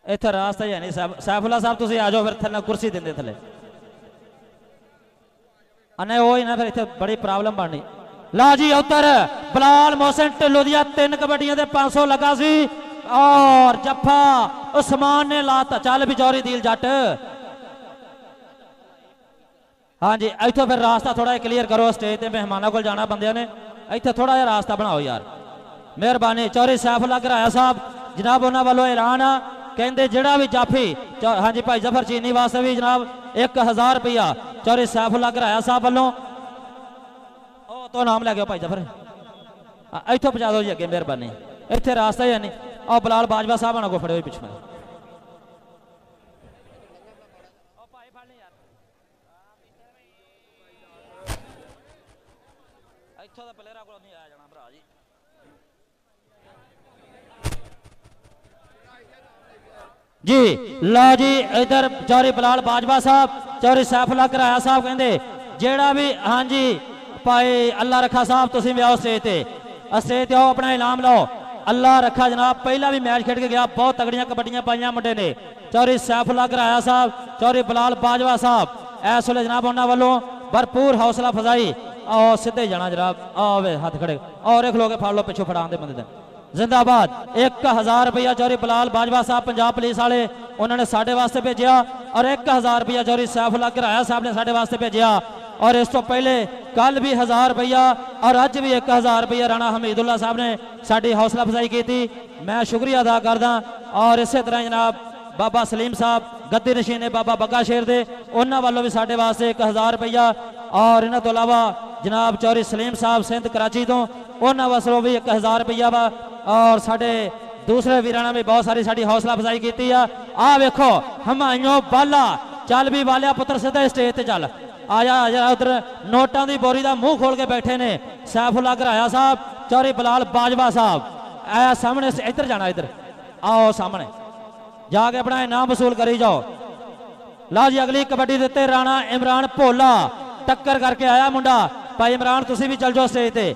इत्थे रास्ता ही है नहीं। सैफुल्लाह साहब तुसीं आ जाओ, फिर थल्ले कुर्सी देंदे थल्ले अने वो ही ना, फिर इत्थे बड़ी प्रॉब्लम बननी। ला जी उधर बलाल मोहसिन ढिल्लों दियां 3 कबड्डियां ते 500 लगा सी और जफ्फा उस्मान ने लाता। चल भी चौरी दिल जट। हाँ जी इत्थों फिर रास्ता थोड़ा क्लीयर करो, स्टेज ते मेहमानों को जाना बंदियां ने, इत्थे थोड़ा जिहा रास्ता बनाओ यार मेहरबानी। चौधरी सैफुल्लाह घराया साहब जनाब उन्होंने वालों ऐलान आ, कहते जिहड़ा भी जाफी हाँ जी भाई जफर चीनी वास्ते भी जनाब 1000 रुपया चौधरी सैफुल्लाह घराया साहब वालों। तो नाम लै गए भाई जफर इत्थों पहुँचा दो जी अगे मेहरबानी, इत्थे रास्ता ही है नहीं। और बलाल बाजवा साहब ना को फड़े हुए पिछले जी। लो जी इधर चौधरी बलाल बाजवा साहब चौधरी सैफुल्लाह घराया साहब कहते जेड़ा भी हाँ जी भाई अल्लाह रखा साहब तुम भी आओ स्टेज ते, स्टेज ते आओ अपना इनाम लो। अल्लाह रखा जनाब पहला भी मैच खेड के गया, बहुत तगड़ियां कबड्डियां पाइयां मुंडे ने। चौधरी सैफुल्लाह घराया साहब चौधरी बलाल बाजवा साहब इस वे जनाब उन्होंने वालों भरपूर हौसला फजाई और सीधे जाना जनाब। आओ वे हाथ खड़े और एक लोग फाड़ लो पिछों फड़ा दे बंदे जिंदाबाद। 1000 रुपया चौधरी बलाल बाजवा साहब पंजाब पुलिस वाले उन्होंने साढ़े वास्ते भेजा और 1000 रुपया चौधरी सैफुल्लाह घराया साहब ने साढ़े वास्ते भेजा। और इस तो पहले कल भी 1000 रुपया और अज भी 1000 रुपया राणा हमीदुल्ला साहब ने साड़ी हौसला अफजाई की थी, मैं शुक्रिया अदा करदा। और इस तरह जनाब बाबा सलीम साहब गद्दी नशीन बाबा बग्गा शेर दे उन्होंने वालों भी साढ़े वास्ते 1000 रुपया। और इन्हों तो अलावा जनाब चौधरी सलीम साहब सिंध कराची तो उन्होंने वालों भी 1000 रुपया वा। और साढ़े दूसरे वीरां ने भी बहुत सारी साडी हौसला अफजाई की आ वेखो हमायूं बाला चल भी वालिया पुत्र सीधा स्टेज ते चल आजा आजा उधर नोटां दी बोरी दा मुंह खोल के बैठे ने सैफुल्ला घराया साहब चौधरी बिलाल बाजवा साहब आया सामने इधर जाना इधर आओ सामने जाके अपना इनाम वसूल करी जाओ। ला जी अगली कबड्डी देते राणा इमरान भोला टक्कर करके आया मुंडा भाई इमरान तुसी भी चल जाओ स्टेज ते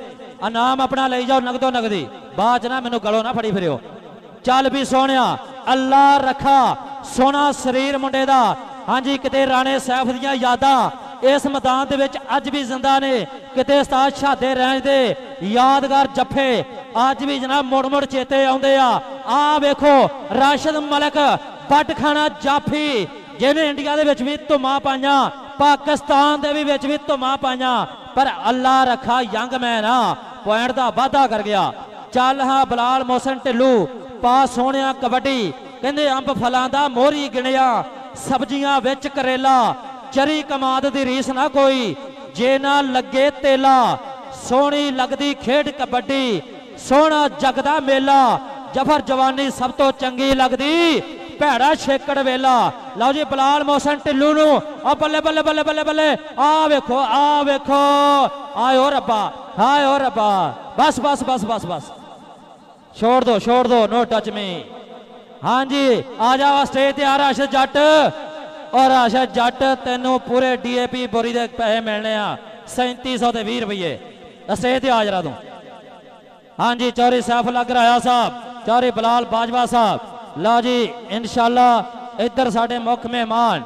इनाम अपना ले जाओ नगदो नगदी बाद च ना मैनू गलो ना फड़ी फिरियो। चल भी सोहणिया अल्लाह रखा सोना शरीर मुंडे दा हाँ जी किते राणे सैफ दियां यादां इस मैदान दे विच अज भी जिंदा ने किते उस्ताद शादे रैंज दे यादगार जफे अज भी जनाब मुड़ मुड़ चेते आउंदे आ वेखो राशिद मलिक बट खाना जाफी जिन्हें इंडिया दे विच भी धुम्मां पाइयां पाकिस्तान दे विच भी धुम्मां पाइयां पर अल्लाह रखा यंग मैन पॉइंट दा वाधा कर गया। चल हाँ बिलाल मोहसिन ढिल्लू पा सोहणिया कबड्डी कहंदे अंब फलां दा मोहरी गिणिया सब्जियां विच करेला चरी कमाद दी रीस ना कोई जे ना लगे तेला सोहनी लगदी खेड कबड्डी सोहना जगदा मेला जफर जवानी सब तो चंगी लगदी भैड़ा छेकड़ वेला। लो जी बिलाल मोहसिन ढिल्लू नू बल्ले बल्ले बल्ले बल्ले बल्ले आ वेखो आए हो रब्बा हाय हो रब्बा बस बस बस बस बस छोड़ दो नो टच मी। हाँ जी आ जाओ स्टेज ते आ राशिद जट और राशिद जट तेनों पूरे DAP बोरी दे पैसे मिलने 3720 ते 20 रुपये स्टेज ते आ जरा तू। हाँ जी चौधरी सैफुल्ला घराया साहब चौधरी बिलाल बाजवा साहब ला जी इंशाअल्लाह इधर साडे मुख मेहमान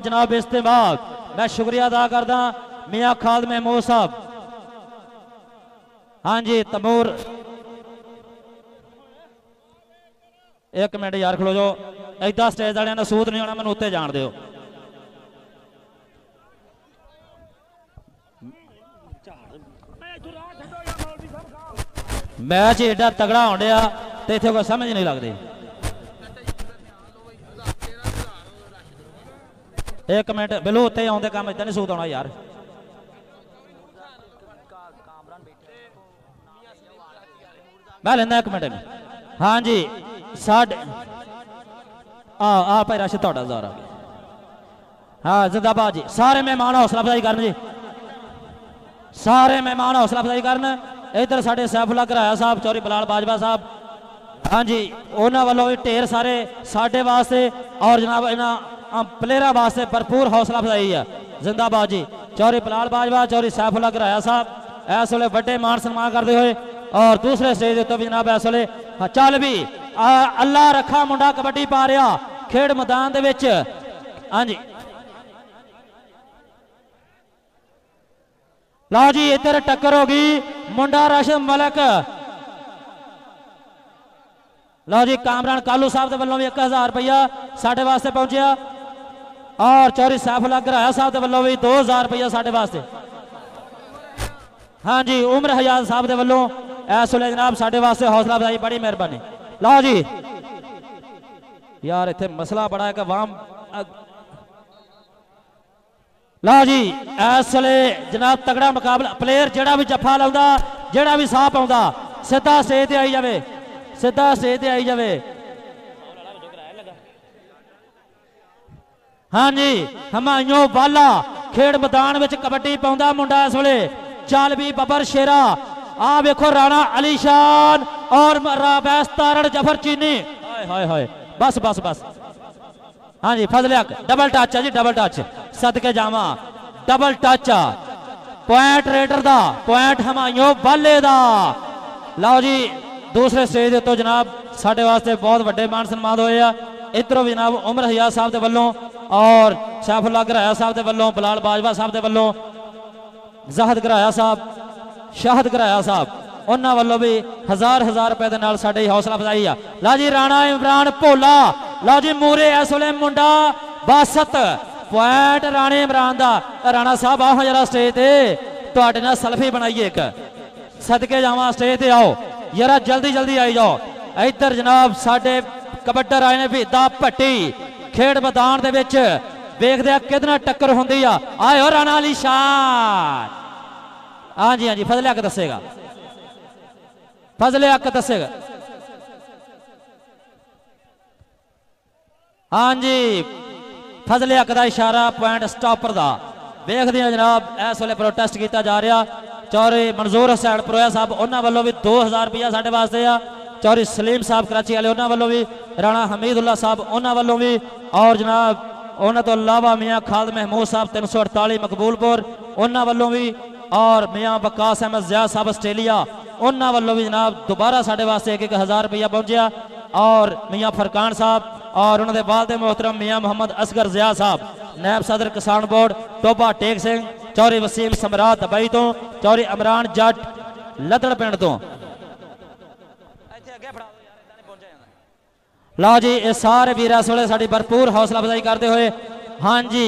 जनाब इस्तेमाल मैं शुक्रिया अदा करदा मियाँ खालिद महमूद साहब। हाँ जी तमूर एक मिनट यार खलो जो इदा स्टेज वाले ने सूद नहीं होना मैं उत्ते जान दो। मैच एडा तगड़ा होने तो इतने कोई समझ नहीं लगती। एक मिनट बिलो उत्ते आउंदे काम इदा नहीं सूद आना यार। मैं लेना एक मिनट। हाँ जी साढ़े भाई राशिद तुहाडा ज़ारा हाँ जिंदाबाद जी सारे मेहमान हौसला अफजाई करन जी सारे मेहमान हौसला अफजाई करन। इधर साढ़े सैफुल्ला घराया साहब चौधरी बिलाल बाजवा साहब हाँ जी उन्होंने वालों भी ढेर सारे साढ़े वास्ते और जनाब इन्होंने प्लेयर वास्ते भरपूर हौसला अफजाई है जिंदाबाद जी। चौधरी बिलाल बाजवा चौधरी सैफुल्ला घराया साहब इस वे बड़े मान सम्मान करते हुए और दूसरे स्टेज तो भी जनाब इस वे चल भी अल्लाह रखा मुंडा कबड्डी पा रहा खेड मैदान दे विच। हाँ जी लो जी इधर टक्कर होगी मुंडा राशिद मलिक लो जी कामरान कालू साहब के वालों भी 1000 रुपया साढ़े वास्ते पहुंचा और चौधरी सैफुल्ला घराया साहब के वालों भी 2000 रुपया साढ़े वास्ते। हाँ जी उमर हयात साहब के वालों इस वे जनाब साढ़े वास्ते हौसला अफजाई बड़ी मेहरबानी। लो जी यार इतने मसला बड़ा है कि वाम लो जी इस वे जनाब तगड़ा मुकाबला प्लेयर जेड़ा भी जफा लाउंदा जेड़ा भी साह पाउंदा सीधा स्टेज ते आई जावे सीधा स्टेज ते आई जावे। हाँ जी हमायूं बाला खेड मैदान में कबड्डी पाउंदा मुंडा इस वे चल भी बबर शेरा आ वेखो राणा अलीशान और राबैस तारड़ जफर चीनी हाय हाय हाय बस बस बस। हाँ जी फजल हक डबल टच है जी डबल टच सदके जावा डबल टच पॉइंट रेडर दा पॉइंट हमायूं बाले दा। लो जी दूसरे स्टेज तो जनाब साढ़े वास्ते बहुत बड़े मान सम्मान होए आ। इधरों भी जनाब उमर हयात साहब के वालों और सैफुल्ला घराया साहब के वालों बिलाल बाजवा साहब के वालों ज़ाहिद घराया साहब शाहद घराया साहब उन्होंने वालों भी 1000 रुपए के नाल साडी हौसला अफजाई आ। ला जी राणा इमरान भोला लो जी मूरे इस वे मुंडा बासत पॉइंट राणे इमरान दा। राणा साहब आओ जरा स्टेज ते तुहाडे नाल सेल्फी बनाइए एक सदके जावा स्टेज ते आओ जरा जल्दी जल्दी आई जाओ। इधर जनाब साडे कबड्डर आए ने भीदा भट्टी खेड मैदान दे विच वेखदे आ किहदे नाल टक्कर हुंदी आ। आए हो राणा अली शान हाँ जी फजल हक दसेगा फजले हक दसेगा। हाँ जी फजले हक का इशारा पॉइंट स्टॉपर का देखते हैं जनाब। इस वे प्रोटेस्ट किया जा रहा। चौधरी मंजूर हुसैन परोया साहब उन्होंने वालों भी 2000 रुपया साढ़े वास्ते आ। चौधरी सलीम साहब कराची वाले उन्होंने वालों भी, राणा हमीदुल्ला साहब उन्होंने वालों भी, और जनाब उन्होंने तो अलावा मियाँ खालिद महमूद साहब 348 मकबूलपुर उन्होंने वालों भी, और मियाँ बकास अहमद ज़िया साहब ऑस्ट्रेलिया उन्होंने वालों भी जनाब दोबारा साढ़े वास्ते 1000 रुपया पहुंचा। और मियाँ फरकान साहब और उन्होंने बाद मोहतरम मियाँ मोहम्मद असगर ज़िया साहब नायब सदर किसान बोर्ड टोबा टेक सिंह, चौधरी वसीम समरात दबई तो, चौधरी इमरान जट लदड़ पिंड तो। लो जी ये सारे वीर इस वे साड़ी भरपूर हौसला अफजाई करते हुए। हाँ जी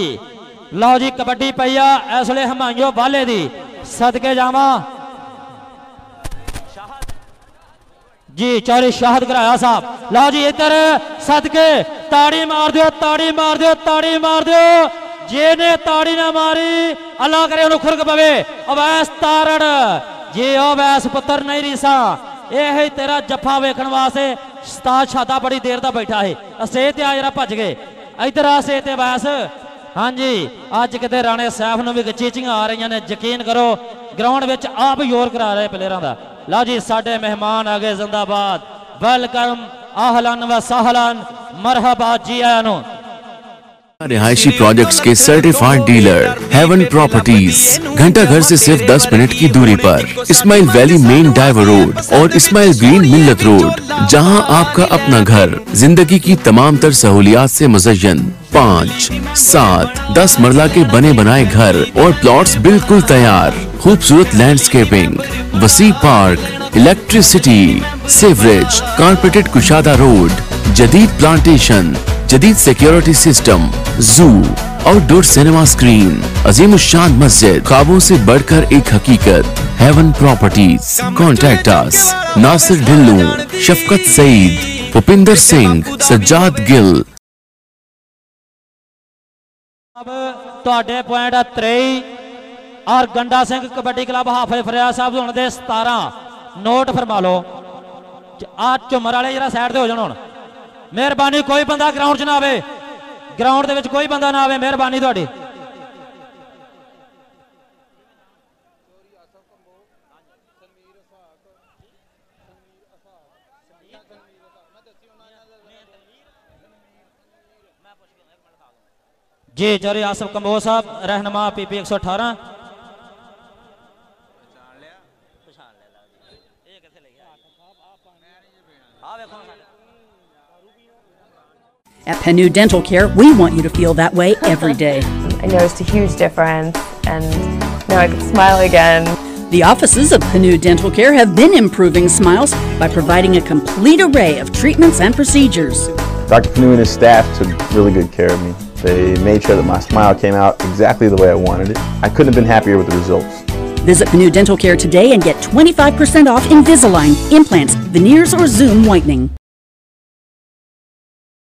लो जी कबड्डी पई आ इस वे हमायूं वाले दी सदके जावा जी। चौधरी शाहद कराया साहब लो जी इधर सदके ताड़ी मार दो, ताड़ी मार दो, ताड़ी मार दो। जेने ताड़ी ना मारी अल्लाह करे उन्होंने खुरक पवे। अवैस तारड़ जे अवैस पुत्र नहीं रीसा यह तेरा जफा वेखण वास्ते उस्ताद शादा बड़ी देर का बैठा है। असेत आ जरा भज गए इधर आ सेत वैस। हाँ जी अज किते राणे सैफ नूं भी चीचियां आ रही ने। यकीन करो ग्राउंड में आप योर करा रहे प्लेयरों का। लो जी साडे मेहमान आ गए जिंदाबाद, वेलकम आहलन व सहलन मरहबा जी आया नूं। रिहायशी प्रोजेक्ट्स के सर्टिफाइड डीलर हेवन प्रॉपर्टीज घंटा घर से सिर्फ 10 मिनट की दूरी पर इस्माइल वैली मेन डाइवर रोड और इस्माइल ग्रीन मिल्लत रोड, जहां आपका अपना घर जिंदगी की तमाम तर सहूलियात से मुज़य्यन 5, 7, 10 मरला के बने बनाए घर और प्लॉट्स बिल्कुल तैयार, खूबसूरत लैंडस्केपिंग, वसी पार्क, इलेक्ट्रिसिटी, सीवरेज, कारपेटेड कुशादा रोड, जदीद प्लांटेशन, जदीद security system, zoo, outdoor cinema screen, अजीमुशान मस्जिद, ख्वाबों से बढ़कर एक हकीकत। Haven Properties, contact us. Nasir Dhillu, Shafqat Saeed, Bhupinder Singh, Sajjad Gill. अब तुहाडे पॉइंट 23 और गंडा सिंह कबड्डी क्लब हाफिज फरियाद साहब होने दे 17 नोट फरमा लो। आ झुमर वाले जरा साइड हो जाण हुण मेहरबानी। कोई बंदा ग्राउंड च ना आवे, ग्राउंड दे विच कोई बंदा ना आवे, मेहरबानी तुहाडी। जी चौधरी आसफ कंबोज साहब रहनुमा PP 118। At Penu Dental Care, we want you to feel that way every day. I noticed a huge difference, and now I can smile again. The offices of Penu Dental Care have been improving smiles by providing a complete array of treatments and procedures. Dr. Panu and his staff took really good care of me. They made sure that my smile came out exactly the way I wanted it. I couldn't have been happier with the results. Visit Penu Dental Care today and get 25% off Invisalign, implants, veneers, or Zoom whitening.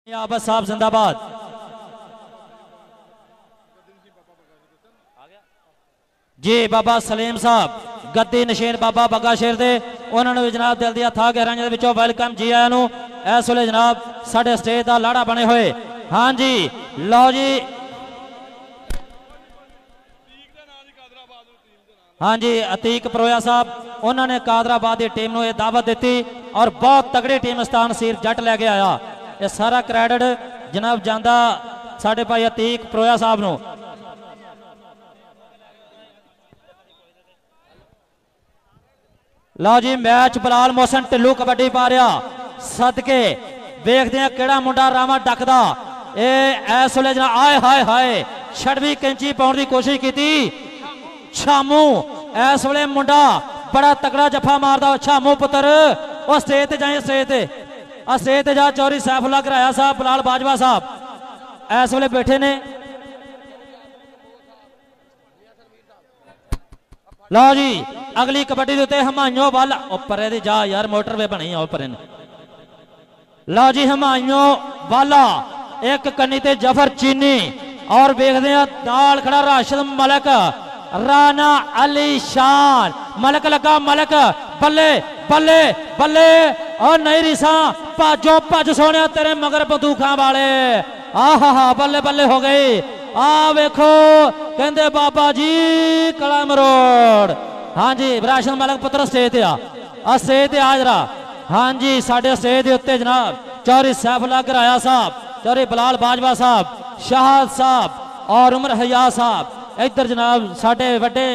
आबद साहब जिंदाबाद। जी बाबा सलीम साहब गद्दी नशीन बाबा बग्गा शेर दे उन्होंने भी जनाब दिल दिया था गहराइयां विचों वेलकम जी आया नूं। इस वेले जनाब साडे स्टेज का लाड़ा बने हुए। हाँ जी लो जी हाँ जी अतीक परोया साहब उन्होंने कादराबाद की टीम को दावत दी और बहुत तगड़ी टीम स्थान सीर जट लैके आया। ये सारा क्रेडिट जनाब जांदा साडे भाई अतीक परोया साहब नूं। लो जी मैच बलाल मोहसन ढिल्लू कबड्डी पा रहा सदके देखते हैं केड़ा मुंडा रामा डकदा। इस वेले जनाब आए हाय हाय छड़वी कैंची पाउण की कोशिश की छामू। इस वेले मुंडा बड़ा तगड़ा जफा मारदा छामू पुत्र। और स्टेज ते जाए स्टेज ते स्टेज ते जा चौधरी सैफुल्ला घराया साहब बलाल बाजवा साहब इस वेले बैठे ने। लो जी अगली कबड्डी के उत्ते हमायूं वाल परे दी जा यार मोटरवे बनी है परे। लो जी हमायूं वाला एक कन्नी ते जफर चीनी और देखते हैं नाल खड़ा राशिद मलक राना अली शान मलक लगा मलक बल्ले बल्ले बल्ले और नहीं रिसा भाजो भज सोने तेरे मगर बंदूखा वाले आहा बल्ले बल्ले हो गई आ वेखो कहते बाबा जी कला मरोड़ हाँ जी राशन मलक पुत्र स्टेज आ स्टेज ते आ जरा हाँ जी साढ़े स्टेज के उत्ते जनाब चौधरी सैफुल्लाह गराया साहब चौधरी बिलाल बाजवा साहब शाहद साहब और उमर हया साहब इधर जनाब साढ़े वड्डे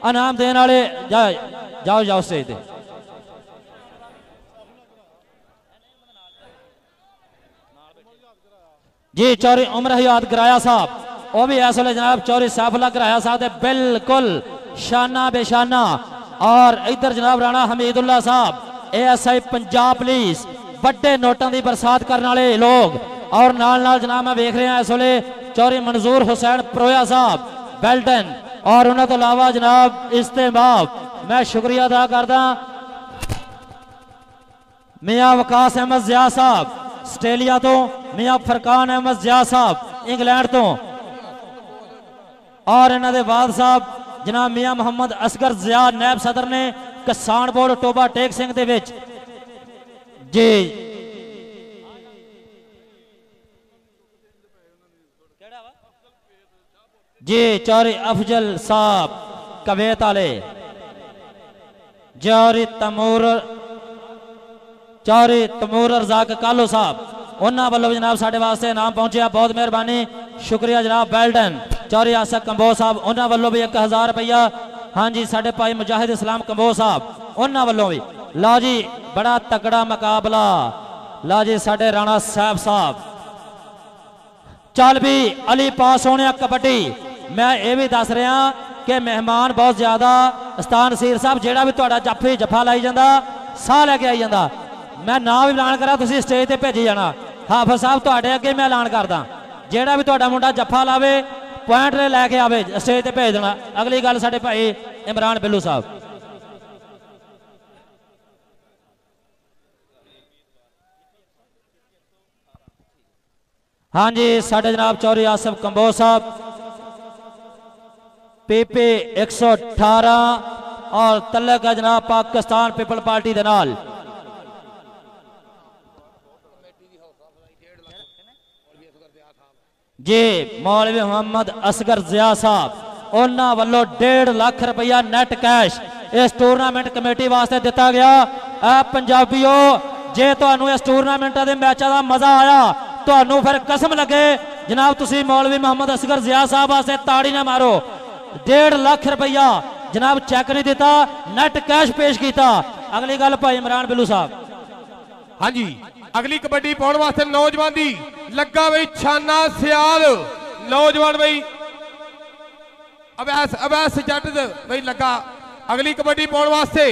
इनाम देने वाले जाओ जाओ स्टेज ते जी चौधरी उमर हयात गराया साहब वह भी इस वे जनाब चौधरी सैफुल्लाह गराया साहब दे बिल्कुल शाना बेशाना और इधर जनाब राणा हमीदुल्ला साहब ASI पंजाब पुलिस बड़े नोटों की बरसात करने वाले लोग और नाल नाल जनाब मैं वेख रहा इस वे चौधरी मंजूर हुसैन परोया साहब बेल्टन और उन्होंने तो अलावा जनाब इस्तेमाब मैं शुक्रिया अदा करदा मियाँ वकास अहमद जिया साहब आस्ट्रेलिया तो मियाँ फरकान अहमद जिया साहब इंग्लैंड तो और इन्होंने बाद साहब जनाब मियाँ मोहम्मद असगर जिया नैब सदर ने किसान बोर्ड टोबा टेक सिंह दे विच जी जी चौधरी अफजल साहब कवेत वाले चौधरी तमूर रजाक कालो साहब उन्होंने वालों जनाब साढ़े वास्ते नाम पहुंचे बहुत मेहरबानी शुक्रिया जनाब बेल्टन चौधरी आसक कंबो साहब उन्होंने वालों भी 1000 रुपया हाँ जी साढ़े भाई मुजाहिद इस्लाम कंबो साहब उन्होंने वालों भी ला जी बड़ा तगड़ा मुकाबला ला जी साढ़े राणा साहब चल भी अली पास होने कबड्डी मैं ये भी दस रहा कि मेहमान बहुत ज्यादा अस्तान सीर साहब जेड़ा भी तुहाडा जाफी जफा लाई जाता साह लैके आई जाता मैं ना भी ऐलान करा तुसीं स्टेज ते भेजी जाना हाफिज साहब तुहाडे अगे मैं ऐलान करदा जेड़ा भी तुहाडा मुंडा जफा लावे पॉइंट लैके आवे स्टेज ते भेज देना अगली गल साडे भाई इमरान बिल्लू साहब हाँ जी साडे जनाब चौधरी आसिफ कंबोज साहब PP 118 और तलक है जनाब पाकिस्तान पीपल पार्टी दे नाल जी मौलवी मोहम्मद असगर जिया साहब उन्होंने वालों 1.5 लाख रुपया नेट कैश इस टूरनामेंट कमेटी वास्ते दिता गया पंजाबियों जे तुहानू इस टूरनामेंट के मैचों का मजा आया तुहानू फिर कसम लगे जनाब तुसी मौलवी मोहम्मद असगर जिया साहब वास्ते ताड़ी ना मारो 1.5 लाख रुपया जनाब चेक नहीं दिता नेट कैश पेश किया अगली गल भाई इमरान बिल्लू साहब हाँ जी अगली कबड्डी पाने वास्ते नौजवान दी लगा बई छाना सियाल नौजवान बई अवैस जट बई लगा अगली कबड्डी पाने वास्ते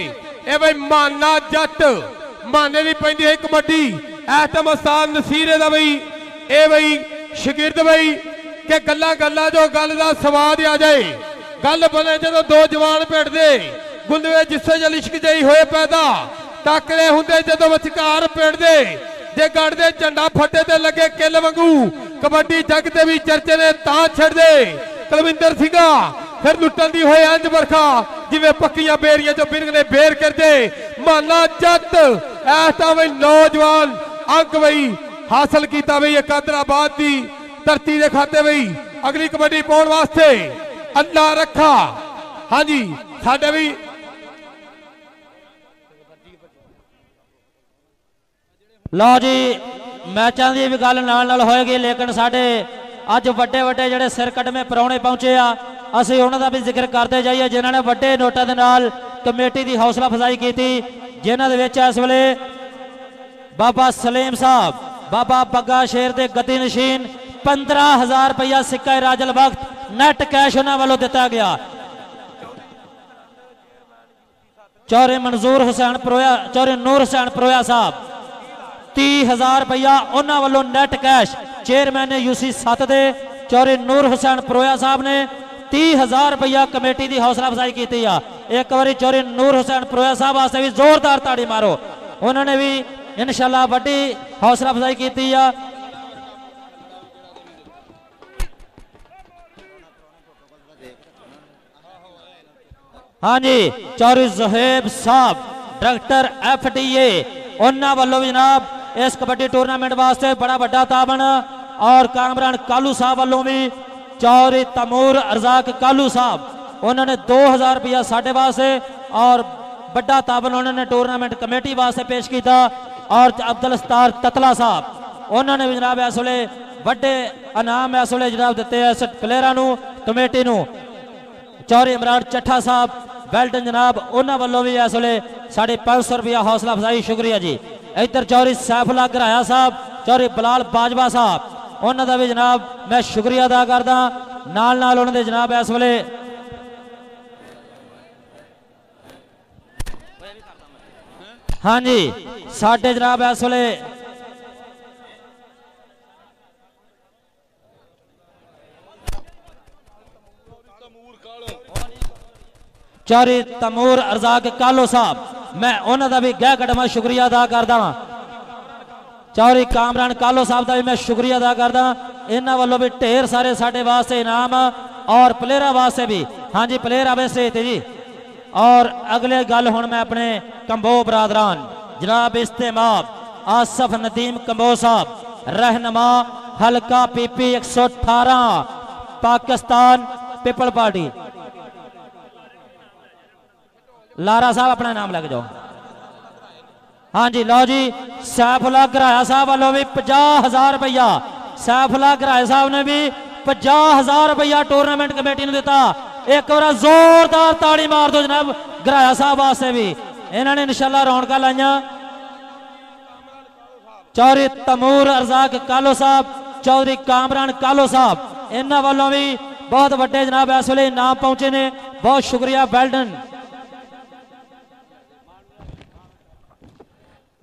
ए बई माना जट माने दी पैंदी है कबड्डी एहतम उस्ताद नसीरे दा बई ए बई शागिर्द बई के गल्ला गल्ला जो गल दा स्वाद आ जाए गल बने जो दो जवान भिड़दे गुंदवे जिस्से जल इश्क जई होए पैदा टाकरे हुंदे जदों विचकार भिड़दे जे गढ़दे झंडा फटे ते लगे किल वांगू कबड्डी जग ते भी चर्चे ने तां छड़ दे कुलविंदर सिंघा फिर लुटन दी होए अंज बरखा जिवें पक्कियां बेरियां जो बिरंग ने बेर करदे माना जट ऐसा वही नौजवान अंक वही हासिल किया वही कादराबाद की धरती के खाते वही अगली कबड्डी पाने वास्ते अल्लाह रखा हाँ जी साडे भी लो जी मैचों की भी गल नाल होएगी लेकिन साडे अज वड्डे वड्डे जिहड़े सिर कटमे परौणे पहुंचे आ असीं उन्हां दा भी जिक्र करते जाइए जिन्होंने वड्डे नोटां दे नाल कमेटी की हौसला अफजाई की जिन्हां दे विच इस वेले बाबा सलीम साहब बाबा बग्गा शेर के गति नशीन 15,000 रुपया सिक्का राजल वक्त नेट कैश उन्होंने वालों दिता गया चौधरी मंजूर हुसैन परोया चौधरी नूर हुसैन परोया साहब 30,000 रुपया उन्होंने वालों नेट कैश चेयरमैन ने UC 7 दे चौधरी नूर हुसैन परोया साहब ने 30,000 रुपया कमेटी की हौसला अफजाई की एक बार चौधरी नूर हुसैन परोया साहब वास्ते भी जोरदार ताड़ी मारो उन्होंने भी इंशाल्लाह बड़ी हौसला अफजाई की हाँ जी चौधरी ज़ुहैब साहब डायरेक्टर FTA उन्होंने वालों भी जनाब इस कबड्डी टूरनामेंट वास्ते बड़ा बड़ा ताबन और कामरान कालू साहब वालों भी चौधरी तैमूर रज़ाक कालू साहब उन्होंने 2000 रुपया साढ़े वास्ते और बड़ा ताबन उन्होंने टूरनामेंट कमेटी वास्ते पेश किया और अब्दुल सत्तार ततला साहब उन्होंने भी जनाब इस वे बड़े इनाम इस वे जनाब दिते इस प्लेयरों कमेटी नूं चौधरी इमरान चट्ठा साहब वेल्डन जनाब उन्होंने वालों भी इस वे 550 रुपया हौसला अफजाई शुक्रिया जी। इधर चौधरी सैफुल्ला घराया साहब चौधरी बिलाल बाजवा साहब उन्होंने भी जनाब मैं शुक्रिया अदा करदा नाल नाल उन्होंने जनाब इस वे हाँ जी साढ़े जनाब इस वे चौधरी तैमूर रज़ाक कालो साहब मैं उन्होंने भी गह कदमा शुक्रिया अदा करदा चौधरी कामरान कालो साहब का भी मैं शुक्रिया अदा करदा इन्होंने वालों भी ढेर सारे साढ़े वास्ते इनाम और प्लेयर वास्ते भी हाँ जी प्लेयर आवे स्टेज जी। और अगले गल हुण मैं अपने कंबो बरादरान जनाब इस्तेमाब आसफ नदीम कंबो साहब रहनुमा हल्का PP 118 Pakistan people party Lara साहब अपना नाम लग जाओ। हाँ जी लो जी सैफुल्ला घराया साहब वालों भी 50,000 रुपया सैफुल्ला घराया साहब ने भी 50,000 रुपया टूरनामेंट कमेटी ने दिता। एक बार जोरदार ताड़ी मार दो जनाब घराया साहब वास्ते भी इन्होंने इंशाल्लाह रौनक लाइया। चौधरी तैमूर रज़ाक कालो साहब चौधरी कामरान कालो साहब इन्होंने वालों भी बहुत बड़े जनाब इस वे इनाम पहुंचे ने बहुत शुक्रिया वेल्डन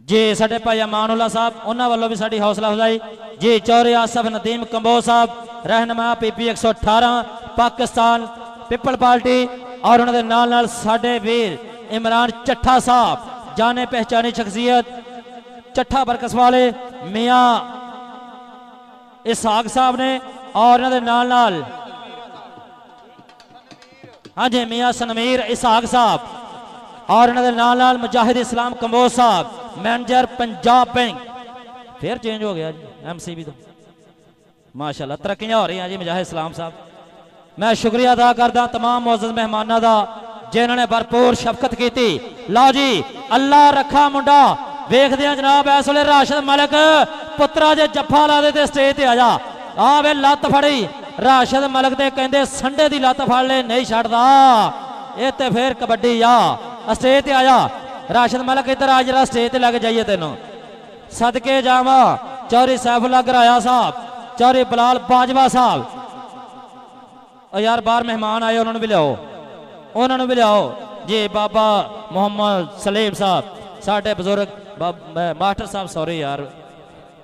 जी। साडे भाई अमानुल्ला साहब उन्होंने वालों भी साड़ी हौसला अफजाई जी। चौधरी आसफ नदीम कंबो साहब रहनुमा PP 118 पाकिस्तान पीपल पार्टी और उन्होंने नाल नाल साडे वीर इमरान चट्ठा साहब जाने पहचानी शख्सियत चट्ठा बरकस वाले मियाँ इसहाक साहब ने और उन्होंने नाल नाल हाँ जी मियाँ सनमीर इसहाक साहब और उन्होंने नाल नाल मुजाहिद इस्लाम कंबो साहब मैनेजर पंजाब बैंक फिर चेंज हो गया जी MCB तो माशाल्लाह तरक्कियां हो रही हैं जी मुजाहिद इस्लाम साहब। मैं शुक्रिया अदा करदा तमाम मोअज़्ज़ज़ मेहमानों का जिन्होंने भरपूर शफकत की। लो जी अल्लाह रखा मुंडा वेखदे हैं जनाब इस वे राशिद मलिक पुत्रा जे जफा ला दे स्टेज ते आ जा आ वे लत्त फड़ी राशिद मलिक दे कहंदे संडे दी लत्त फड़ ले नहीं छड्डदा ये ते फिर कबड्डी आ स्टेज ते आ जा राशिद मलिक इधर आ जरा स्टेज ते लग जाइए तेनों सदके जावा। चौधरी सैफुल्ला घराया साहब चौधरी बिलाल बाजवा साहब यार बाहर मेहमान आए उन्होंने भी लियाओ जी। बाबा मोहम्मद सलीम साहब साढ़े बजुर्ग मास्टर साहब सॉरी यार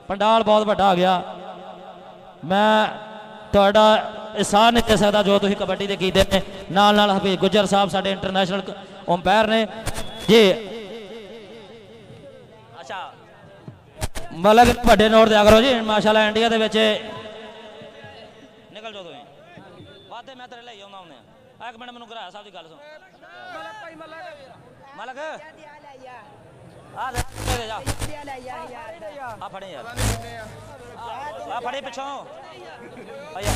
पंडाल बहुत बड़ा आ गया मैं थोड़ा एहसान नहीं दे सकता जो तुम कबड्डी के कीते ने नाल नाल हबीब गुजर साहब साढ़े इंटरनेशनल अंपायर ने जी। अच्छा मतलब बड़े नोट दिया करो जी माशाल्लाह इंडिया के निकल जाओ तुम वादे मैं तेरे ले आउंदा हुंदा एक मिनट मैनूं घराया साहब की गल सुन मलक आ जा आ फड़े यार आ फड़े पिछों आया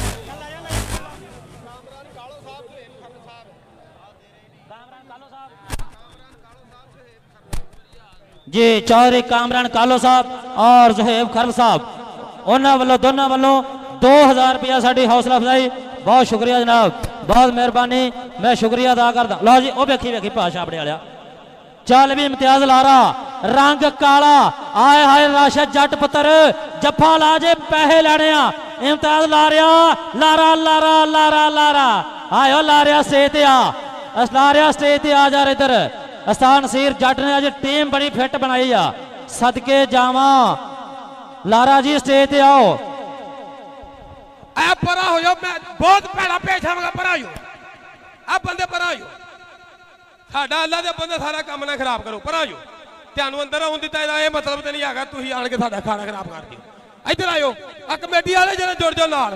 जी। चौधरी कामरान कालो साहब और ज़ुहैब खरब साहब उन्होंने वालों दोनों वालों 2000 रुपया साड़ी हौसला अफजाई बहुत शुक्रिया जनाब बहुत मेहरबानी मैं शुक्रिया अदा करदा। लो जी वो वेखी वेखी भाषा अपने वाले चल भी इम्तियाज लारा रंग काला आए हाय राशिद जट पुत्र जफा ला जे पैसे लैने इम्तियाज ला रहा लारा लारा लारा लारा आयो ला रहा स्टेज ते आ ला रहा स्टेज ते आ जा इधर अस्तान सीर जट ने अज टीम बड़ी फिट बनाई आ सदके जावा लारा जी स्टेज ते आओ ऐ परा हो जाओ मैं बहुत भैड़ा पेश आवांगा परा हो आ बंदे परा हो साडा अल्लाह दे बंदे सारा काम ना खराब करो परा हो ਤੁਹਾਨੂੰ अंदर आउण दिता ये मतलब तो नहीं हैगा तुसीं आण के साडा खाना खराब कर दिओ इधर आयो आ कमेटी वाले जरा जुड़ जाओ नाल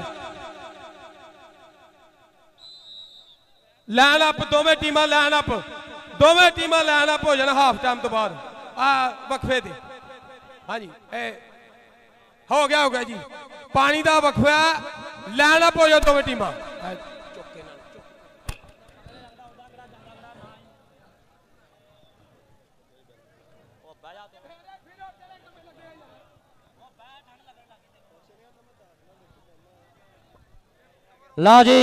लाइन अप दोवें टीमां लाइन अप दोवें टीमां लैना भोजन हाफ टाइम तो बाद वक्फे दे। हाँ जी हो गया जी पानी का वक्फा लैना भोजन दोवें टीमां। लो जी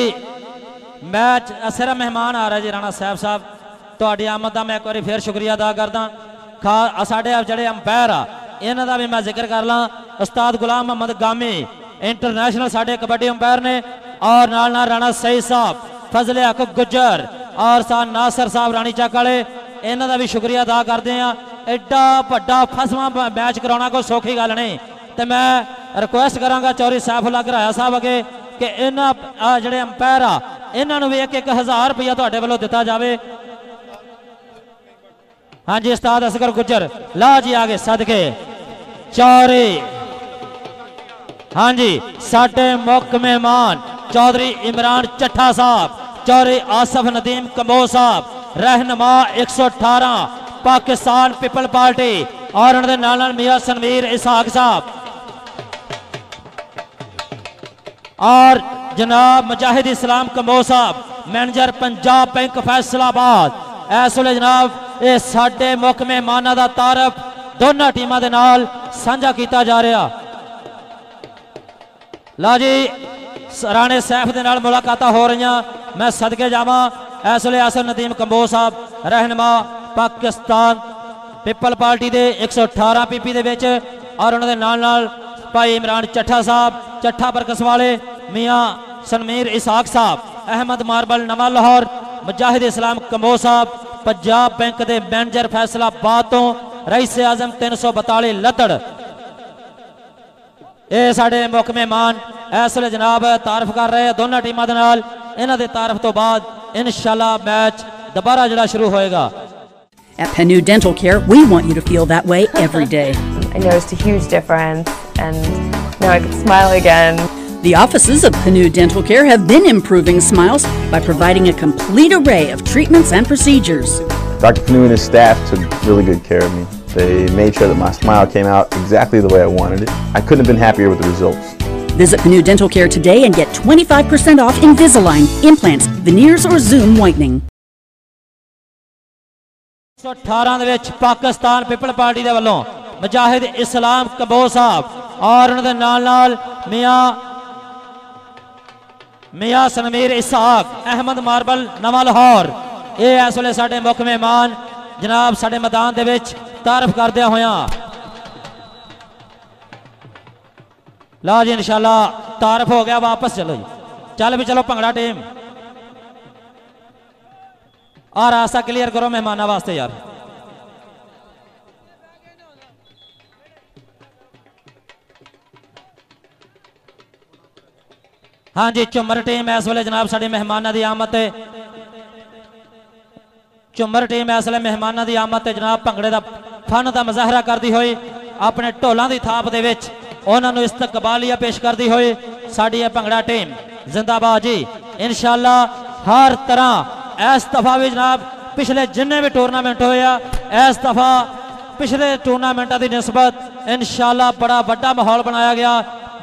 मैच सिर्फ मेहमान आ रहा जी राणा साहब तुहाडी आमद का मैं एक बार फिर शुक्रिया अदा करदा। साढ़े जड़े अंपायर आ इन्हां दा भी मैं जिक्र कर ला। उस्ताद गुलाम मोहम्मद गामी इंटरनेशनल साढ़े कबड्डी अंपायर ने और नाल राणा सईद साहब फजले हक गुज्जर और सा नासर साहब रानी चक वाले इन्हां दा भी शुक्रिया अदा करते हैं। एडा वड्डा फसवा मैच कराना कोई सौखी गल नहीं। तो मैं रिक्वेस्ट करांगा चौधरी सैफुल्ला घराया साहब अगे कि इन्हां जिहड़े अंपायर आ इन्हां भी 1-1000 रुपया तुहाडे वल्लों दिता जाए। हाँ जी उस्ताद असगर गुज्जर ला जी आगे सदके चौधरी। हाँ जी साडे मुख मेहमान चौधरी इमरान चट्ठा साहब, चौधरी आसफ नदीम कंबोज साहब रहनुमा 118 पाकिस्तान पीपल पार्टी और उन्होंने नाल मियां सनवीर इसहाक साहब और जनाब मुजाहिद इस्लाम कंबोज साहब मैनेजर पंजाब बैंक फैसलाबाद। इस वे जनाब ये साडे मुख मेहमानों का तारफ दोनों टीमों के नाल साझा किया जा रहा। ला जी राणे सैफ के नाल मुलाकात हो रही। मैं सदके जावा इस वे आसफ नदीम कंबोज साहब रहनुमा पाकिस्तान पीपल पार्टी के 118 पीपी दे विच और उन्होंने नाल भाई इमरान चट्ठा साहब चट्ठा बरकस वाले मियाँ सनमीर इसहाक साहब अहमद मार्बल नवा लाहौर मुजाहिद इस्लाम कंबोज साहब पंजाब बैंक के मैनेजर फैसलाबाद तो रईस आजम 342 लतड़ ये साढ़े मुख मेहमान इस वे जनाब तारफ कर रहे हैं दोनों टीमों के नाल। इन्हां दे तारफ तो बाद इंशाल्लाह मैच दोबारा जड़ा शुरू होएगा। At Penu Dental Care, we want you to feel that way every day. I noticed a huge difference, and now I can smile again. The offices of Penu Dental Care have been improving smiles by providing a complete array of treatments and procedures. Dr. Penu and his staff took really good care of me. They made sure that my smile came out exactly the way I wanted it. I couldn't have been happier with the results. Visit Penu Dental Care today and get 25% off Invisalign, implants, veneers or Zoom whitening. 118 ਦੇ ਵਿੱਚ Pakistan people party ਦੇ ਵੱਲੋਂ ਮੁਜਾਹਿਦ ਇਸਲਾਮ ਕੰਬੋਜ ਸਾਹਿਬ और उन्होंने नाल मियाँ सनमीर इसहाक Ahmad marble नवा लाहौर ये इस वे साडे मुख मेहमान जनाब साडे मैदान दे विच तारफ करदे होया। ला जी इंशाल्लाह तारफ हो गया वापस चलो जी चल भी चलो भंगड़ा टीम और रास्ता क्लियर करो मेहमाना वास्ते यार। हाँ जी झुमर टीम इस वे जनाब साडे मेहमानों की आमद झुमर टीम इस वे मेहमानों की आमद जनाब भंगड़े का फन का मुजाहरा करती हुई अपने ढोलों की थाप दे विच उन्होंने इस्तकबालिया पेश करती हुई साडी भंगड़ा टीम जिंदाबाद जी। इंशाल्लाह हर तरह इस दफा भी जनाब पिछले जिन्ने भी टूरनामेंट होया इस दफा पिछले टूरनामेंटा की निस्बत इंशाल्लाह बड़ा वड्डा माहौल बनाया गया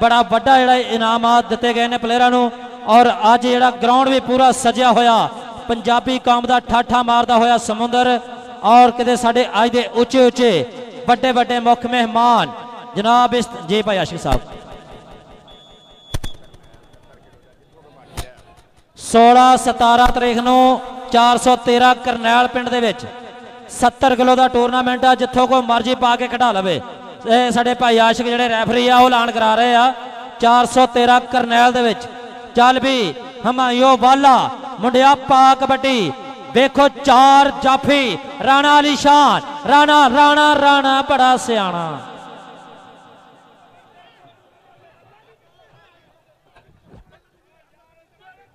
बड़ा वड्डा जिहड़ा इनामात दिते गए ने प्लेयरां नूं और अज जिहड़ा ग्राउंड भी पूरा सजिया होया पंजाबी कौम का ठाठा मारदा होया समुंदर और किते साडे अज दे उच्चे उच्चे बड़े बड़े मुख मेहमान जनाब इस जी भाई आशिक साहब 16-17 तरीक नूं 413 करनैल पिंड दे विच 70 किलो का टूरनामेंट आ जिथों कोई मर्जी पा के खड़ा लवे साडे भाई आशिक जिहड़े रैफरी आ ऐलान करा रहे आ 413 करनैल दे विच चल भी हमायो वाला मुंडिया पा कबड्डी देखो 4 जाफी राणा अली शान राणा राणा राणा बड़ा सियाणा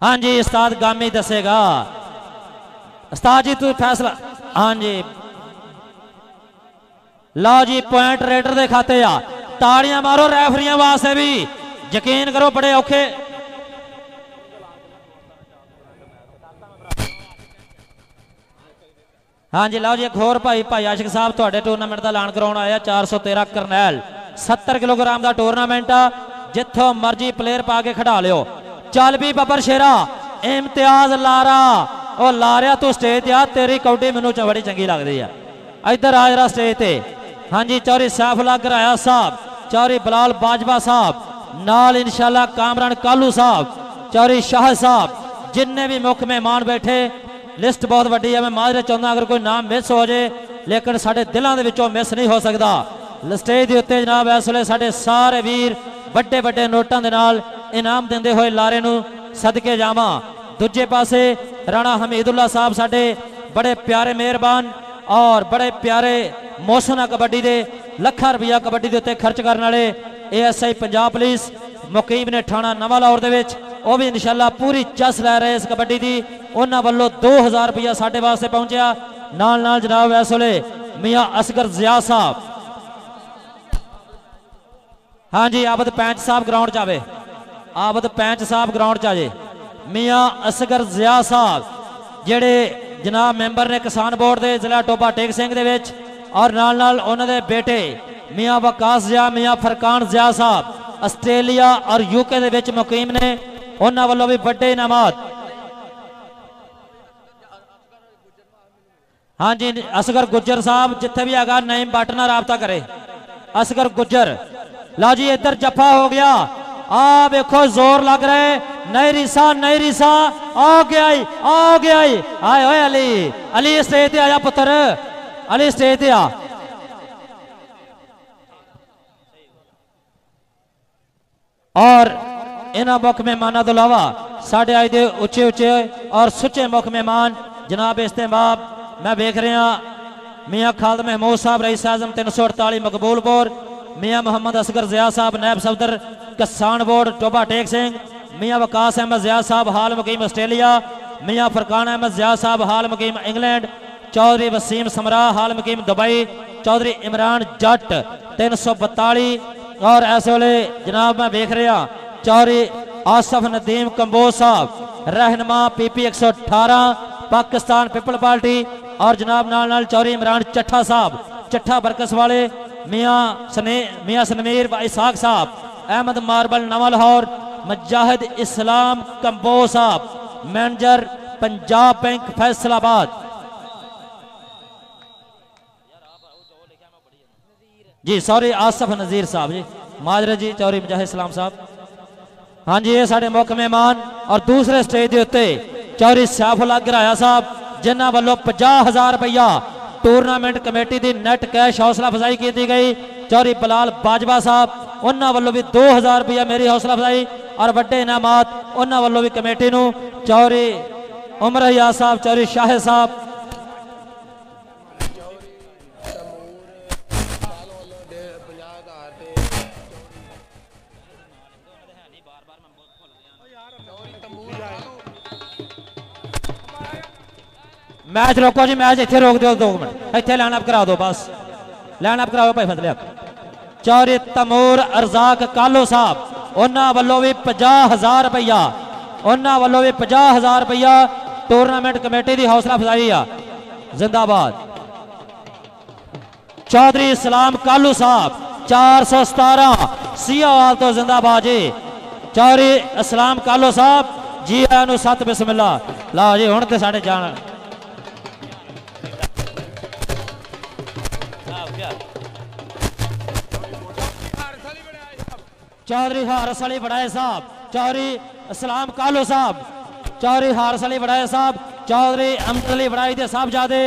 हाँ जी उस्ताद गामी दसेगा उस्ताद जी तू फैसला। हाँ जी लो जी पॉइंट रेडर दे खाते आ ताड़ियां मारो रैफरियां वास्ते भी यकीन करो बड़े औखे। हाँ जी लो जी एक होर भाई आशिक साहब तुहाडे टूरनामेंट का ऐलान कराउण आया 413 करनैल 70 किलोग्राम का टूरनामेंट आ जिथों मर्जी प्लेयर पा के खड़ा लियो। चल भी बबर शेरा इम्तियाज लारा ओ लारिया तू स्टेज आ तेरी कौडी मैनू बड़ी चंगी लगती है इधर आ जरा स्टेज ते। हाँ जी चौरी सैफुल्ला घराया साहब चौरी बिलाल बाजवा साहब नाल इंशाल्लाह कामरान कालू साहब चौरी शाह साहब जिन्ने भी मुख मेहमान बैठे लिस्ट बहुत वड्डी है। मैं माजरत चाहता अगर कोई नाम मिस हो जाए लेकिन साढ़े दिलों के मिस नहीं हो सकता। स्टेज के उत्ते जनाब इस वे साढ़े सारे वीर बड़े बड़े नोटों के नाल इनाम देंदे हुए लारे नू सदके जावां। दूजे पासे राणा हमीदुल्ला साहब साढ़े बड़े प्यारे मेहरबान और बड़े प्यारे मौसम आ कबड्डी के लाखां रुपया कबड्डी के उत्ते खर्च करने वाले ASI पंजाब पुलिस मुकीम ने थाना नवा लाहौर दे विच वो भी इंशाल्लाह पूरी चस लै रहे इस कबड्डी की। उन्होंने वालों 2000 रुपया साढ़े वास्ते पहुंचा। नाल नाल जनाब इस वे मियाँ असगर जिया साहब हाँ जी आबद पैंच साहब ग्राउंड च आवे आबद पैंच साहब ग्राउंड च आजे। मियाँ असगर जिया साहब जेड़े जनाब मैंबर ने किसान बोर्ड के जिला टोबा टेक सिंह दे विच और नाल नाल उन्होंने बेटे मियाँ वकास जिया मियाँ फरकान जिया साहब आस्ट्रेलिया और UK दे विच मुकीम ने। उन्होंने वालों भी बड़े इनामात। हाँ जी असगर गुज्जर साहब जिथे भी आगा नईम बटना राबता करे असगर गुज्जर। लो जी इधर जफा हो गया आ देखो जोर लग रहे नई रिसा आ गया आए होए अली स्टेज ते आया पुत्र अली स्टेज ते आ। और इन्होंने मुख मेहमानों तो इलावा साढ़े अज के उच्चे उच्चे और सुचे मुख मेहमान जनाब इस्तेमाब मैं देख रहा मियाँ खालिद महमूद साहब रईस आजम 348 मकबूलपुर मियाँ मोहम्मद असगर जिया साहब नायब सफदर किसान बोर्ड टोबा टेक सिंह मियाँ वकास अहमद जिया साहब हाल मुकीम आस्ट्रेलिया मियाँ फरकान अहमद जिया साहब हाल मुकीम इंग्लैंड चौधरी वसीम समरा हाल मुकीम दुबई चौधरी इमरान जट 342 और इस वे जनाब मैं देख रहा चौधरी आसफ नदीम कंबोज साहब रहनमा PP 118 पाकिस्तान पीपल पार्टी और जनाब नाल नाल चौधरी इमरान चट्ठा साहब चट्ठा बरकस वाले मियाँ सनमीर इसाक साहब अहमद मार्बल नवा लाहौर मुजाहिद इस्लाम कंबोज साहब मैनेजर पंजाब बैंक फैसलाबाद जी सॉरी आसफ नजीर साहब जी माजरा जी चौधरी मुजाहिद इस्लाम साहब। हाँ जी ये साढ़े मुख्य मेहमान और दूसरे स्टेज के उत्ते चौधरी सैफुल्ला घराया साहब जिन्हों वालों 50,000 रुपया टूरनामेंट कमेटी की नैट कैश हौसला अफजाई की गई। चौधरी बिलाल बाजवा साहब उन्होंने वालों भी 2000 रुपया मेरी हौसला अफजाई और बड़े इनामात उन्होंने वालों भी कमेटी नूं चौधरी उमर हयात साहब चौधरी शाह साहब मैच रोको जी मैच इतने रोक दो 2 मिनट इतने लाइन अप करा दो बस लाइन अप कराओ भाई फजले चौधरी तमूर अरजाक कालो साहब उन्होंने वालों भी 50,000 रुपया उन्होंने वालों भी 50,000 रुपया टूरनामेंट कमेटी की हौसला अफजाई आ जिंदाबाद। चौधरी इस्लाम कालू साहब 417 सियावाल तो जिंदाबाद जी चौधरी इस्लाम कालो साहब जी आनू 7 बिस्मिल्ला ला जी हुण ते साडे जान चौधरी हारस अली बड़ाए साहब चौधरी इस्लाम कालो साहब चौधरी हारस अली बड़ाए साहब चौधरी अमजद अली बड़ाई दे साहब जादे